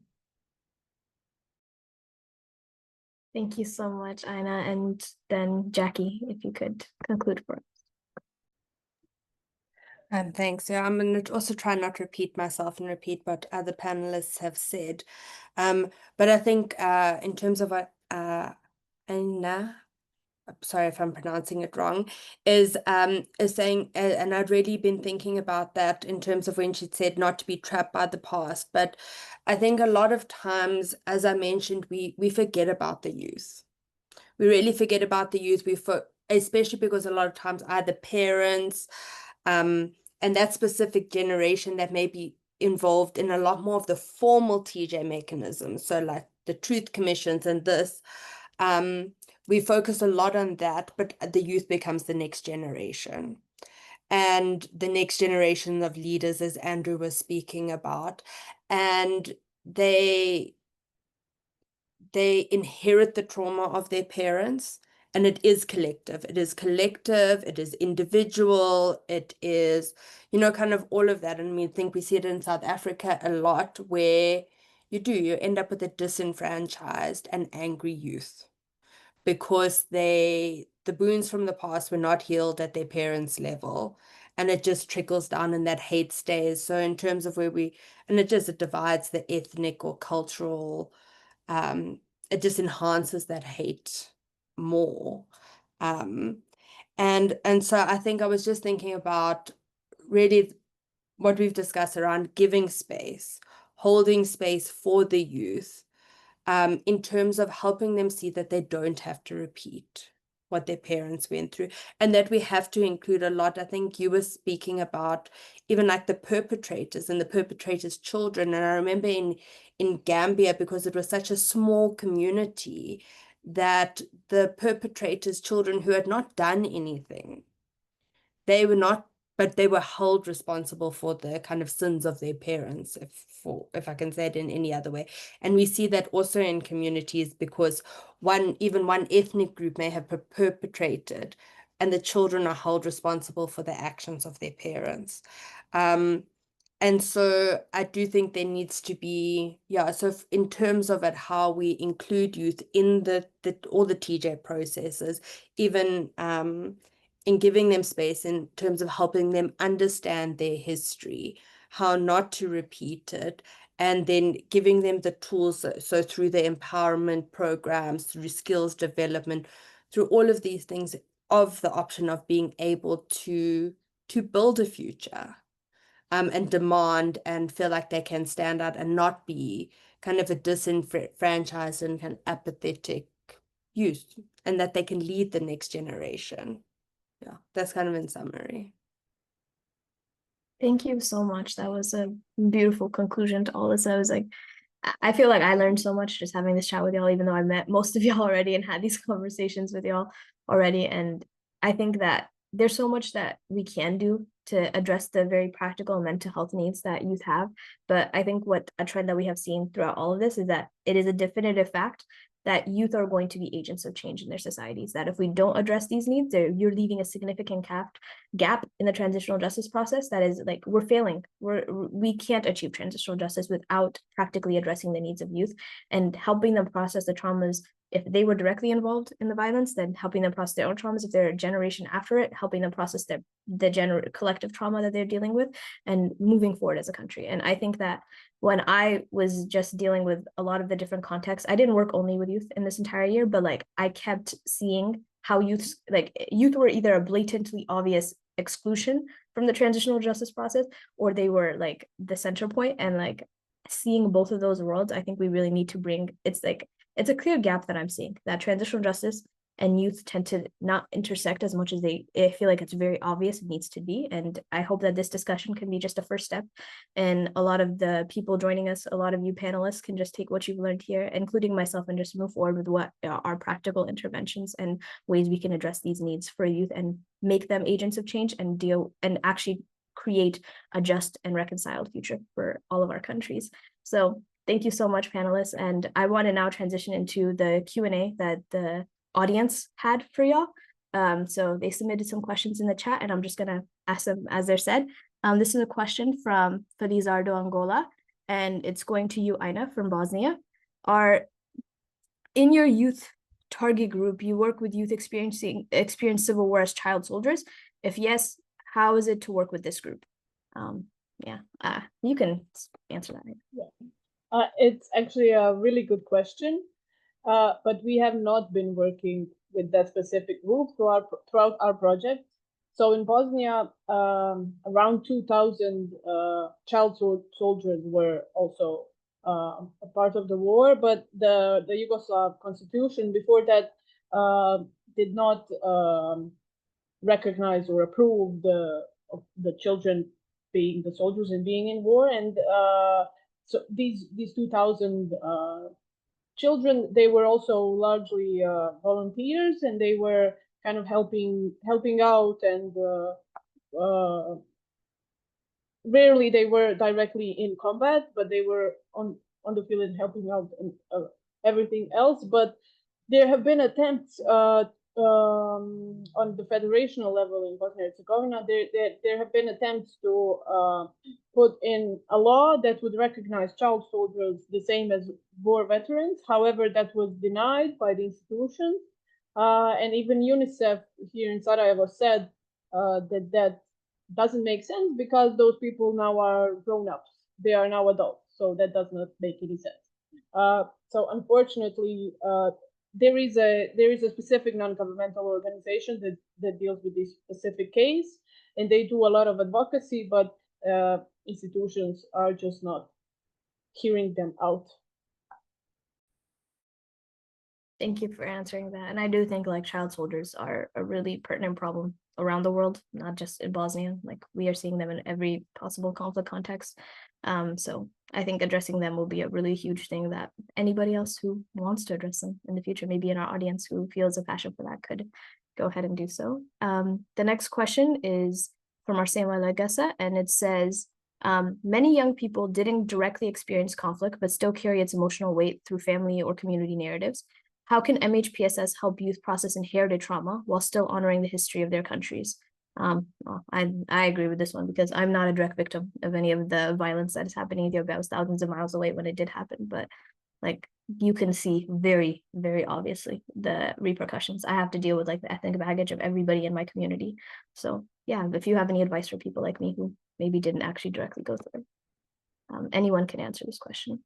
Thank you so much, Aina. And then Jackie, if you could conclude for us. Thanks. Yeah, I'm going to also try not to repeat myself and repeat what other panelists have said. But I think in terms of what Aina, sorry if I'm pronouncing it wrong, is saying, and I'd really been thinking about that in terms of when she said not to be trapped by the past. But I think a lot of times, as I mentioned, we forget about the youth. We really forget about the youth. Especially because a lot of times either parents, and that specific generation that may be involved in a lot more of the formal TJ mechanisms, so like the truth commissions and this, we focus a lot on that, but the youth becomes the next generation. And the next generation of leaders, as Andrew was speaking about, and they inherit the trauma of their parents, and it is collective. It is collective, it is individual, it is, kind of all of that. And I think we see it in South Africa a lot, where you end up with a disenfranchised and angry youth because the wounds from the past were not healed at their parents' level, and it just trickles down and that hate stays. So in terms of it divides the ethnic or cultural, it just enhances that hate more. And so I think I was just thinking about really what we've discussed around giving space, holding space for the youth, in terms of helping them see that they don't have to repeat what their parents went through, and that we have to include a lot. I think you were speaking about even like the perpetrators and the perpetrators' children. And I remember in Gambia, because it was such a small community, that the perpetrators' children who had not done anything, they were not, but they were held responsible for the kind of sins of their parents, if I can say it in any other way. And we see that also in communities, because even one ethnic group may have perpetrated, and the children are held responsible for the actions of their parents. And so I do think there needs to be, so in terms of it, how we include youth in all the TJ processes, even in giving them space in terms of helping them understand their history, how not to repeat it, and then giving them the tools, so through the empowerment programs, through skills development, through all of these things, of the option of being able to build a future, and demand and feel like they can stand out and not be kind of a disenfranchised and kind of apathetic youth, and that they can lead the next generation. Yeah, that's kind of in summary. Thank you so much. That was a beautiful conclusion to all this. I feel like I learned so much just having this chat with y'all, even though I met most of y'all already and had these conversations with y'all already. And I think that there's so much that we can do to address the very practical mental health needs that youth have. But I think what a trend that we have seen throughout all of this is that it is a definitive fact that youth are going to be agents of change in their societies, that if we don't address these needs, you're leaving a significant gap in the transitional justice process. That is, like, we're failing. We can't achieve transitional justice without practically addressing the needs of youth and helping them process the traumas. If they were directly involved in the violence, then helping them process their own traumas. If they're a generation after it, helping them process the collective trauma that they're dealing with, and moving forward as a country. And I think that when I was just dealing with a lot of the different contexts, I didn't work only with youth in this entire year, but like I kept seeing how youth were either a blatantly obvious exclusion from the transitional justice process, or they were like the center point. And like seeing both of those worlds, I think we really need to bring, it's a clear gap that I'm seeing, that transitional justice and youth tend to not intersect as much as I feel like it's very obvious it needs to be. And I hope that this discussion can be just a first step. And a lot of the people joining us, a lot of you panelists can just take what you've learned here, including myself, and just move forward with what are practical interventions and ways we can address these needs for youth and make them agents of change and deal and actually create a just and reconciled future for all of our countries. So thank you so much, panelists. And I want to now transition into the Q&A that the audience had for y'all. So they submitted some questions in the chat, and I'm just going to ask them as they're said. This is a question from Felizardo Angola, and it's going to you, Aina, from Bosnia. In your youth target group, you work with youth experienced civil war as child soldiers? If yes, how is it to work with this group? You can answer that. Yeah. It's actually a really good question, but we have not been working with that specific group throughout our project. So in Bosnia, around 2,000 child soldiers were also a part of the war, but the Yugoslav constitution before that did not recognize or approve the children being the soldiers and being in war. And so these 2,000 children, they were also largely volunteers, and they were kind of helping out, and rarely they were directly in combat, but they were on the field and helping out and everything else. But there have been attempts on the federational level in Bosnia and Herzegovina. There have been attempts to put in a law that would recognize child soldiers the same as war veterans. However, that was denied by the institutions. And even UNICEF here in Sarajevo said that doesn't make sense because those people now are grown-ups. They are now adults, so that does not make any sense. So unfortunately, there is a specific non-governmental organization that deals with this specific case, and they do a lot of advocacy, but institutions are just not hearing them out. Thank you for answering that. And I do think like child soldiers are a really pertinent problem around the world, not just in Bosnia. Like we are seeing them in every possible conflict context. So I think addressing them will be a really huge thing that anybody else who wants to address them in the future, maybe in our audience who feels a passion for that, could go ahead and do so. The next question is from Arsema Lagasa, and it says, many young people didn't directly experience conflict, but still carry its emotional weight through family or community narratives. How can MHPSS help youth process inherited trauma while still honoring the history of their countries? Well, I agree with this one because I'm not a direct victim of any of the violence that is happening in Ethiopia. I was thousands of miles away when it did happen, but like you can see very, very obviously the repercussions. I have to deal with like the ethnic baggage of everybody in my community. So yeah, if you have any advice for people like me who maybe didn't actually directly go through it, anyone can answer this question.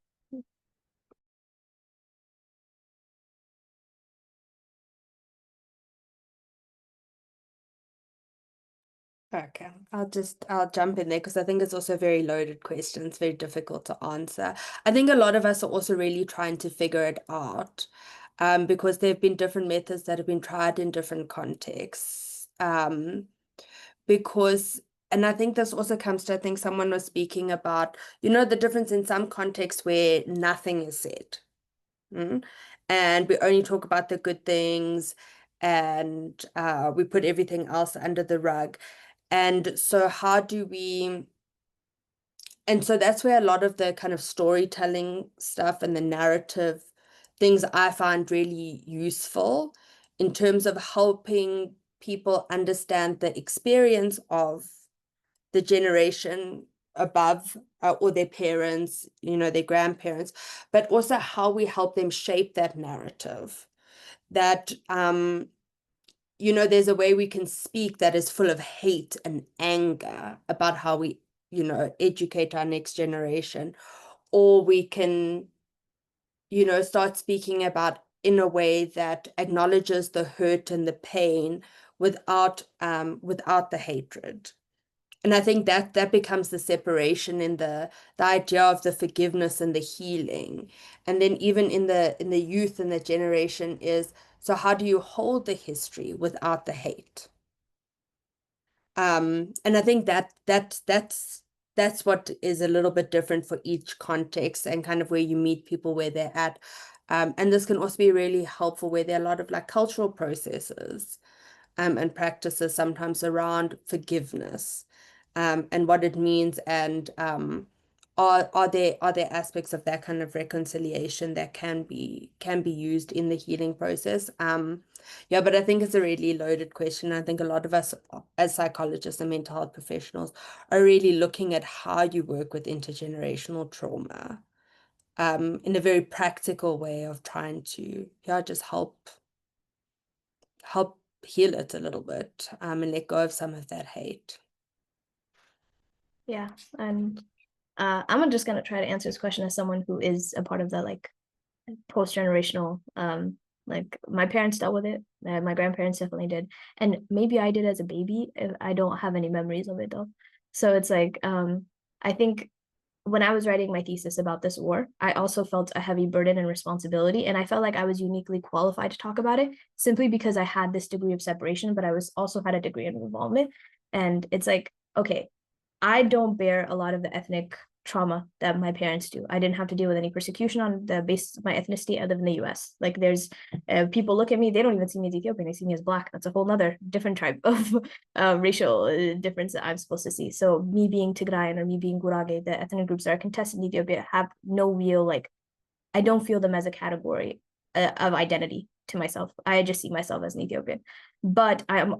Okay, I'll jump in there because I think it's also a very loaded question. It's very difficult to answer. I think a lot of us are also really trying to figure it out because there have been different methods that have been tried in different contexts. And I think this also comes to, I think someone was speaking about, the difference in some contexts where nothing is said. And we only talk about the good things, and we put everything else under the rug. And so and so that's where a lot of the kind of storytelling stuff and the narrative things I find really useful in terms of helping people understand the experience of the generation above or their parents, their grandparents, but also how we help them shape that narrative. That there's a way we can speak that is full of hate and anger about how we, educate our next generation, or we can, start speaking about in a way that acknowledges the hurt and the pain without the hatred. And I think that becomes the separation in the idea of the forgiveness and the healing. And then even in the youth and the generation is, so how do you hold the history without the hate? And I think that's what is a little bit different for each context and kind of where you meet people where they're at. And this can also be really helpful where there are a lot of like cultural processes and practices sometimes around forgiveness and what it means, and are there aspects of that kind of reconciliation that can be used in the healing process? Yeah, but I think it's a really loaded question. I think a lot of us as psychologists and mental health professionals are really looking at how you work with intergenerational trauma in a very practical way of trying to just help heal it a little bit and let go of some of that hate. Yeah, and I'm just gonna try to answer this question as someone who is a part of the like post-generational, like my parents dealt with it, my grandparents definitely did, and maybe I did as a baby. I don't have any memories of it though. So it's like I think when I was writing my thesis about this war, I also felt a heavy burden and responsibility, and I felt like I was uniquely qualified to talk about it simply because I had this degree of separation, but I was also had a degree of involvement. And it's like, okay, I don't bear a lot of the ethnic trauma that my parents do. I didn't have to deal with any persecution on the basis of my ethnicity. I live in the US. Like there's people look at me, they don't even see me as Ethiopian, they see me as Black. That's a whole nother different type of racial difference that I'm supposed to see. So me being Tigrayan or me being Gurage, the ethnic groups that are contested in Ethiopia have no real, like, I don't feel them as a category of identity to myself. I just see myself as an Ethiopian. But I'm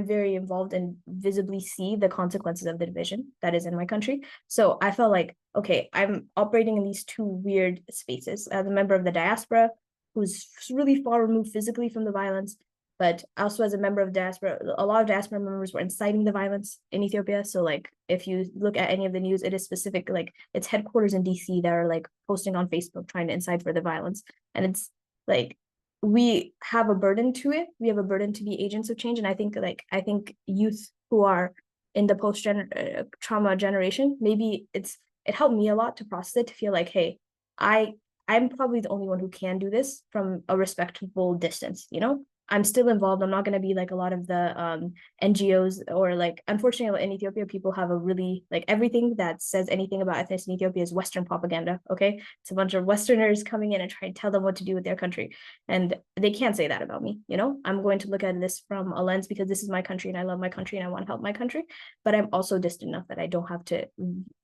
very involved and visibly see the consequences of the division that is in my country. So I felt like, okay, I'm operating in these two weird spaces as a member of the diaspora who's really far removed physically from the violence, but also as a member of diaspora, a lot of diaspora members were inciting the violence in Ethiopia. So like if you look at any of the news, it is specific, like it's headquarters in DC that are like posting on Facebook trying to incite for the violence. And it's like we have a burden to it. We have a burden to be agents of change. And I think youth who are in the post-trauma generation, maybe it helped me a lot to process it, to feel like, hey, I'm probably the only one who can do this from a respectable distance, you know? I'm still involved. I'm not going to be like a lot of the NGOs, or like, unfortunately in Ethiopia, people have a really, like, everything that says anything about ethnicity in Ethiopia is Western propaganda, okay? It's a bunch of Westerners coming in and trying to tell them what to do with their country. And they can't say that about me, you know? I'm going to look at this from a lens because this is my country and I love my country and I want to help my country, but I'm also distant enough that I don't have to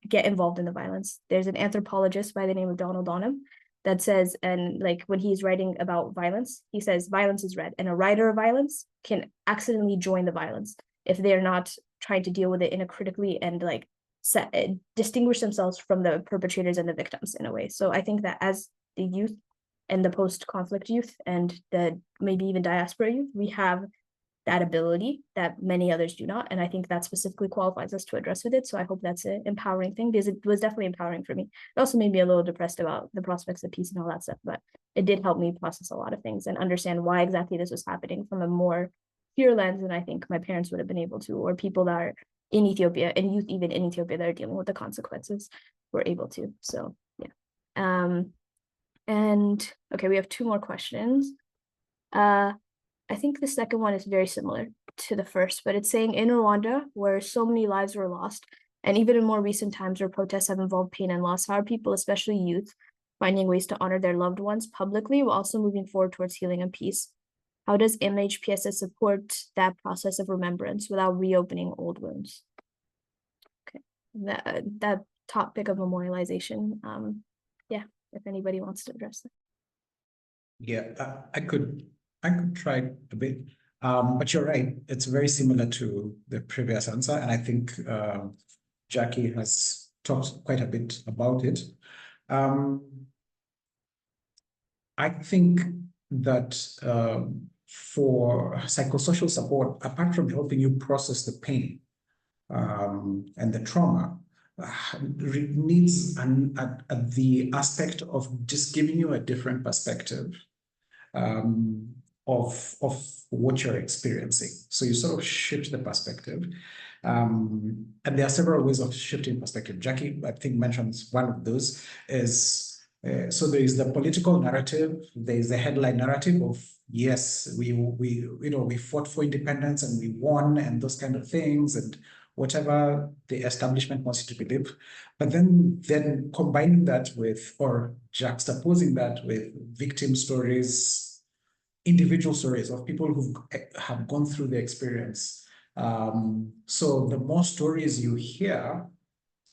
get involved in the violence. There's an anthropologist by the name of Donald Donham that says, and like when he's writing about violence, he says violence is red, and a writer of violence can accidentally join the violence if they're not trying to deal with it in a critically and like distinguish themselves from the perpetrators and the victims in a way. So I think that as the youth and the post-conflict youth and the maybe even diaspora youth, we have that ability that many others do not. And I think that specifically qualifies us to address with it. So I hope that's an empowering thing, because it was definitely empowering for me. It also made me a little depressed about the prospects of peace and all that stuff, but it did help me process a lot of things and understand why exactly this was happening from a more pure lens than I think my parents would have been able to, or people that are in Ethiopia and youth even in Ethiopia that are dealing with the consequences were able to. So yeah. And okay, we have two more questions. I think the second one is very similar to the first, but it's saying in Rwanda, where so many lives were lost, and even in more recent times where protests have involved pain and loss, how are people, especially youth, finding ways to honor their loved ones publicly while also moving forward towards healing and peace? How does MHPSS support that process of remembrance without reopening old wounds? Okay, that topic of memorialization. Yeah, if anybody wants to address that. Yeah, I could try a bit, but you're right. It's very similar to the previous answer, and I think Jackie has talked quite a bit about it. I think that for psychosocial support, apart from helping you process the pain and the trauma, needs the aspect of just giving you a different perspective of what you're experiencing. So you sort of shift the perspective And there are several ways of shifting perspective. Jackie, I think, mentions one of those is, so there is the political narrative, there is the headline narrative of, yes, we fought for independence and we won and those kind of things and whatever the establishment wants you to believe. But then combining that with, or juxtaposing that with victim stories, individual stories of people who have gone through the experience. So the more stories you hear,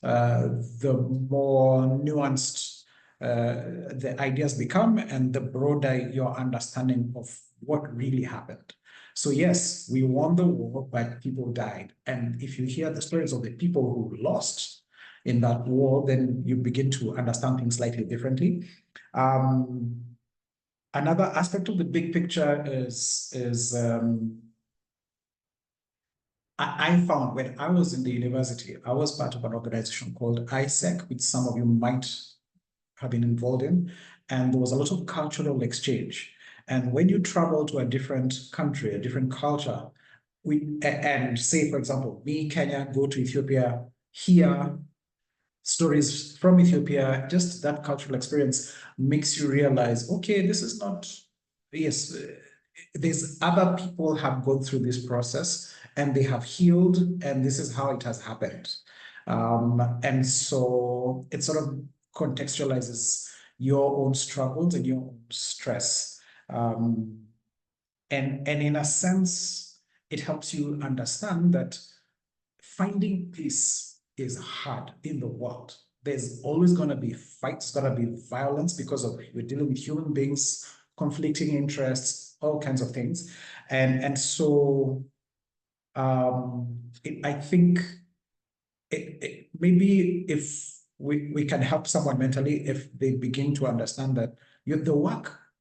the more nuanced the ideas become and the broader your understanding of what really happened. So yes, we won the war, but people died. And if you hear the stories of the people who lost in that war, then you begin to understand things slightly differently. Another aspect of the big picture is I found when I was in the university, I was part of an organization called ISEC, which some of you might have been involved in, and there was a lot of cultural exchange. And when you travel to a different country, a different culture, and say, for example, me, Kenya, go to Ethiopia, hear stories from Ethiopia, just that cultural experience makes you realize, okay, this is not, yes, there's other people have gone through this process and they have healed, and this is how it has happened. And so it sort of contextualizes your own struggles and your own stress. And in a sense, it helps you understand that finding peace is hard in the world. There's always going to be fights, going to be violence because of we're dealing with human beings, conflicting interests, all kinds of things. And so I think maybe if we can help someone mentally, if they begin to understand that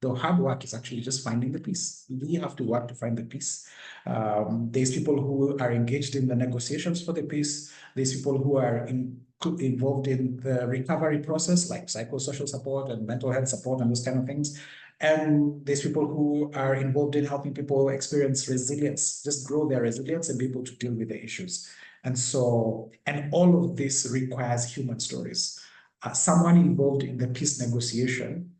the hard work is actually just finding the peace. We have to work to find the peace. There's people who are engaged in the negotiations for the peace. There's people who are involved in the recovery process, like psychosocial support and mental health support and those kind of things. And there's people who are involved in helping people experience resilience, just grow their resilience and be able to deal with the issues. And so, and all of this requires human stories. Someone involved in the peace negotiation,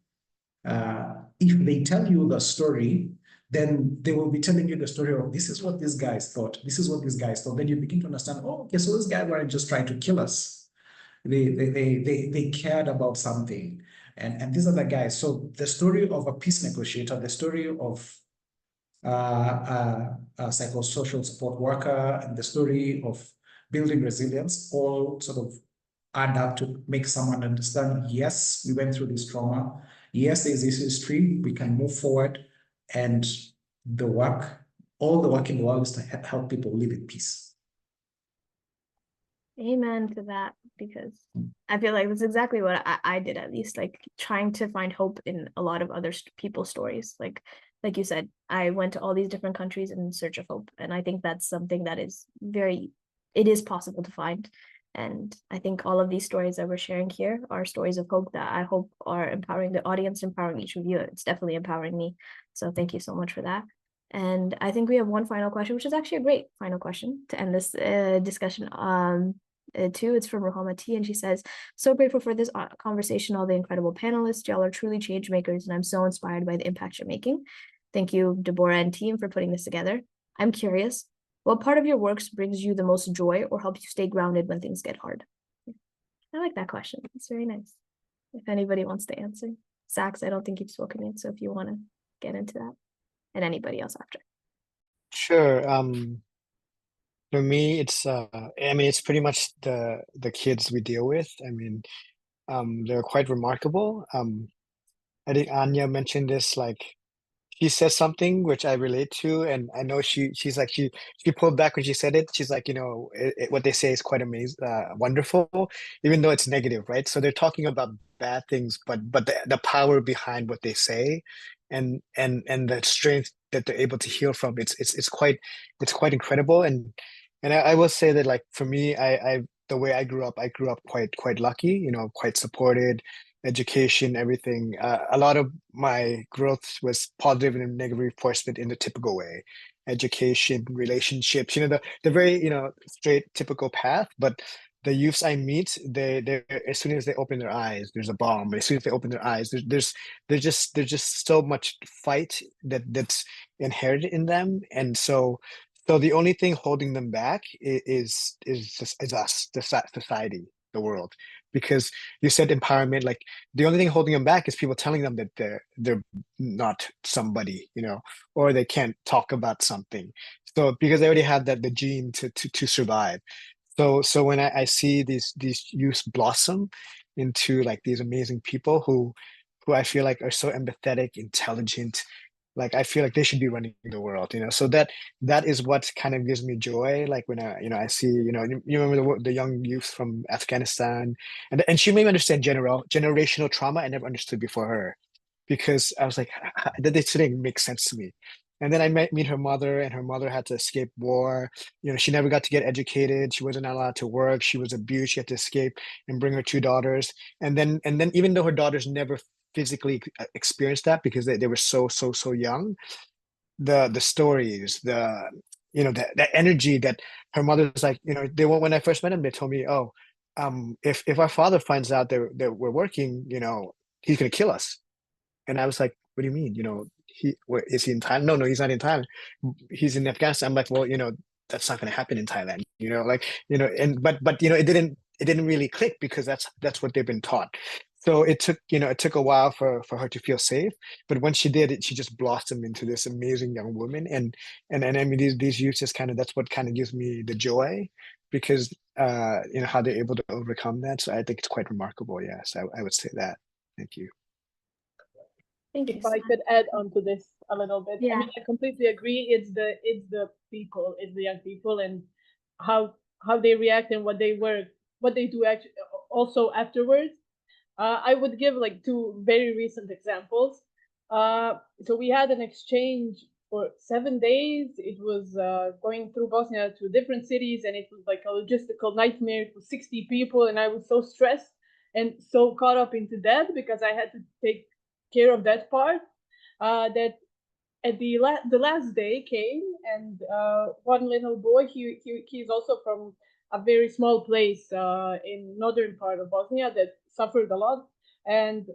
if they tell you the story, then they will be telling you the story of this is what these guys thought. This is what these guys thought. Then you begin to understand, oh, okay, so these guys weren't just trying to kill us. They cared about something. And these are the guys. So the story of a peace negotiator, the story of a psychosocial support worker, and the story of building resilience all sort of add up to make someone understand, yes, we went through this trauma. Yes, there's this history. We can move forward. And all the work in the world is to help people live in peace. Amen to that, because I feel like that's exactly what I did, at least, like trying to find hope in a lot of other people's stories. Like you said, I went to all these different countries in search of hope. And I think that's something that is it is possible to find. And I think all of these stories that we're sharing here are stories of hope that I hope are empowering the audience, empowering each of you. It's definitely empowering me. So thank you so much for that. And I think we have one final question, which is actually a great final question to end this discussion. Too, it's from Rahama T, and she says, so grateful for this conversation, all the incredible panelists. Y'all are truly change makers, and I'm so inspired by the impact you're making. Thank you, Deborah and team, for putting this together. I'm curious, what part of your works brings you the most joy or helps you stay grounded when things get hard? I like that question. It's very nice. If anybody wants to answer. Sax, I don't think you've spoken yet, so if you want to get into that. And anybody else after. Sure. For me, it's it's pretty much the kids we deal with. I mean, they're quite remarkable. I think Anya mentioned this, like she says something which I relate to, and I know she's like she pulled back when she said it. She's like, what they say is quite amazing, wonderful, even though it's negative, right? So they're talking about bad things, but the power behind what they say, and the strength that they're able to heal from, it's quite incredible. And I will say that, like, for me, I the way I grew up quite lucky, quite supported, education, everything. A lot of my growth was positive and negative reinforcement in the typical way. education, relationships, the very, straight typical path. But the youths I meet, they as soon as they open their eyes, there's a bomb. As soon as they open their eyes, there's just so much fight that's inherent in them. And so the only thing holding them back is us, the society, the world. Because you said empowerment, like the only thing holding them back is people telling them that they're not somebody, or they can't talk about something. So because they already have the gene to survive. So when I see these youth blossom into like these amazing people who I feel like are so empathetic, intelligent, like I feel like they should be running the world, so that is what kind of gives me joy. Like when I see, you remember the young youth from Afghanistan, and she made me understand generational trauma I never understood before her, because I was like, that this didn't make sense to me. And then I meet her mother, and her mother had to escape war. She never got to get educated. She wasn't allowed to work. She was abused. She had to escape and bring her two daughters. And then even though her daughters never physically experienced that because they were so young, the stories, the energy that her mother's like, when I first met him, they told me, oh, if our father finds out that we're working, he's gonna kill us. And I was like, what do you mean? Is he in Thailand? No, he's not in Thailand. He's in Afghanistan. I'm like, well, that's not going to happen in Thailand. But it didn't really click because that's what they've been taught. So it took a while for her to feel safe. But when she did, she just blossomed into this amazing young woman. And I mean, these youths just that's what kind of gives me the joy, because how they're able to overcome that. So I think it's quite remarkable. Yes, I would say that. Thank you. Thank you. If I could add on to this a little bit. Yeah. I mean, I completely agree. It's the people, it's the young people, and how they react and what they do actually also afterwards. I would give like two very recent examples. So we had an exchange for 7 days. It was going through Bosnia to different cities, and it was like a logistical nightmare. It was 60 people, and I was so stressed and so caught up into that because I had to take care of that part. That at the last day came, and one little boy, he's also from a very small place in northern part of Bosnia that suffered a lot. And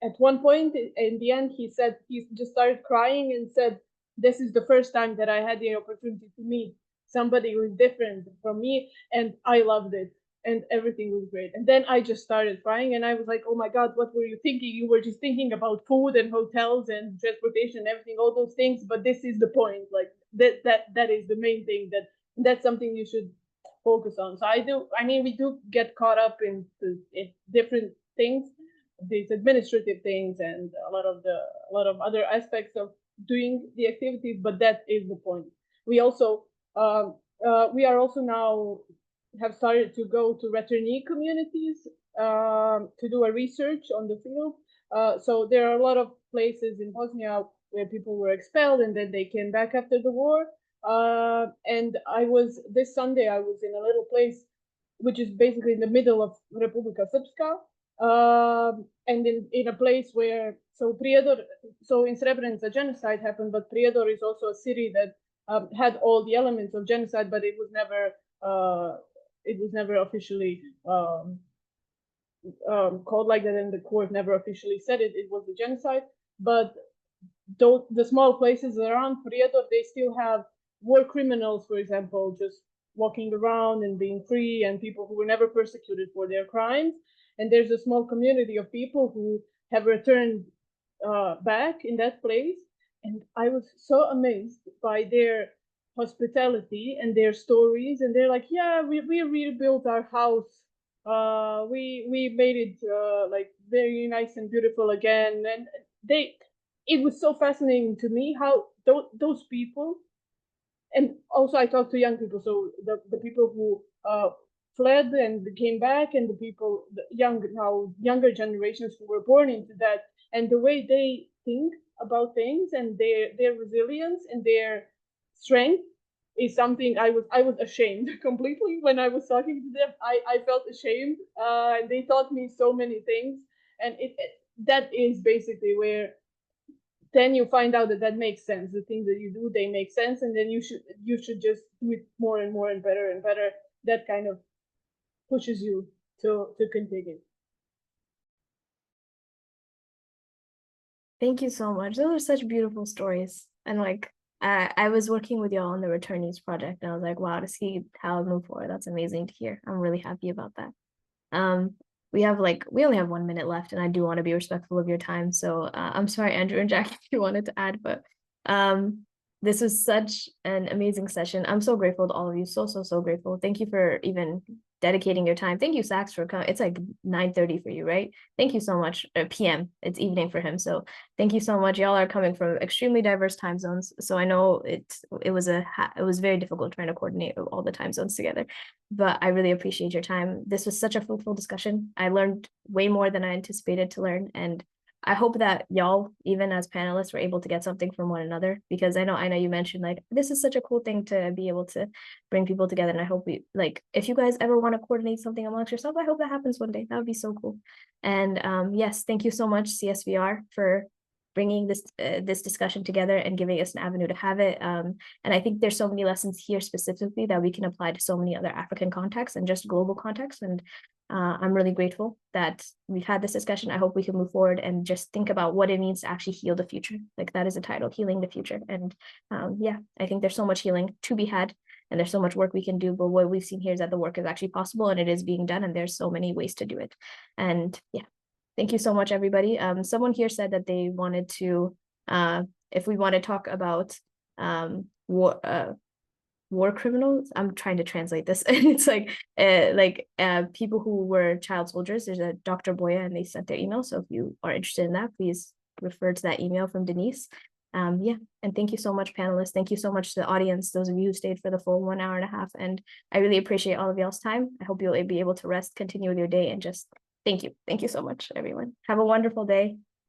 at one point in the end, he said, he just started crying and said, this is the first time that I had the opportunity to meet somebody who is different from me, and I loved it, and everything was great. And then I just started crying, and I was like, oh my God, what were you thinking? You were just thinking about food and hotels and transportation and everything, all those things. But this is the point. Like that is the main thing. That's something you should focus on. So I mean, we do get caught up in different things, these administrative things, and a lot of other aspects of doing the activities, but that is the point. We also we are also now have started to go to returnee communities to do a research on the field. So there are a lot of places in Bosnia where people were expelled and then they came back after the war. And this Sunday I was in a little place which is basically in the middle of Republika Srpska, and in a place where Prijedor, so in Srebrenica genocide happened, but Prijedor is also a city that had all the elements of genocide, but it was never officially called like that, and the court never officially said it was a genocide. But the small places around Prijedor, they still have war criminals, for example, just walking around and being free, and people who were never persecuted for their crimes. And there's a small community of people who have returned back in that place. And I was so amazed by their hospitality and their stories. And they're like, yeah, we rebuilt our house. We made it like very nice and beautiful again. And it was so fascinating to me how those people, and also I talked to young people, so the people who fled and came back, and the people, younger generations who were born into that, and the way they think about things, and their resilience and their strength is something I was ashamed completely when I was talking to them. I felt ashamed, and they taught me so many things, and that is basically where then you find out that that makes sense. The things that you do, they make sense, and then you should just do it more and more and better. That kind of pushes you to continue. Thank you so much. Those are such beautiful stories. And like, I was working with y'all on the Returnees project, and I was like, wow, to see how it move forward. That's amazing to hear. I'm really happy about that. We only have 1 minute left, and I do want to be respectful of your time. So I'm sorry, Andrew and Jack, if you wanted to add, but this was such an amazing session. I'm so grateful to all of you. So grateful. Thank you for even dedicating your time. Thank you, Sax, for coming. It's like 9:30 for you, right? Thank you so much. PM. It's evening for him. So thank you so much. Y'all are coming from extremely diverse time zones. So I know it was very difficult trying to coordinate all the time zones together. But I really appreciate your time. This was such a fruitful discussion. I learned way more than I anticipated to learn. And I hope that y'all, even as panelists, were able to get something from one another, because I know you mentioned like this is such a cool thing to be able to bring people together. And I hope if you guys ever want to coordinate something amongst yourself, I hope that happens one day. That would be so cool. And yes, thank you so much, CSVR, for bringing this discussion together and giving us an avenue to have it. And I think there's so many lessons here specifically that we can apply to so many other African contexts and just global contexts. And I'm really grateful that we've had this discussion. I hope we can move forward and just think about what it means to actually heal the future. Like that is a title, Healing the Future. And yeah, I think there's so much healing to be had, and there's so much work we can do. But what we've seen here is that the work is actually possible, and it is being done, and there's so many ways to do it. And yeah, thank you so much, everybody. Someone here said that they wanted to, if we want to talk about war criminals. I'm trying to translate this. It's like people who were child soldiers. There's a Dr. Boya, and they sent their email. So if you are interested in that, please refer to that email from Denise. Yeah, and thank you so much, panelists. Thank you so much to the audience, those of you who stayed for the full 1 hour and a half. And I really appreciate all of y'all's time. I hope you'll be able to rest, continue with your day, and just thank you. Thank you so much, everyone. Have a wonderful day.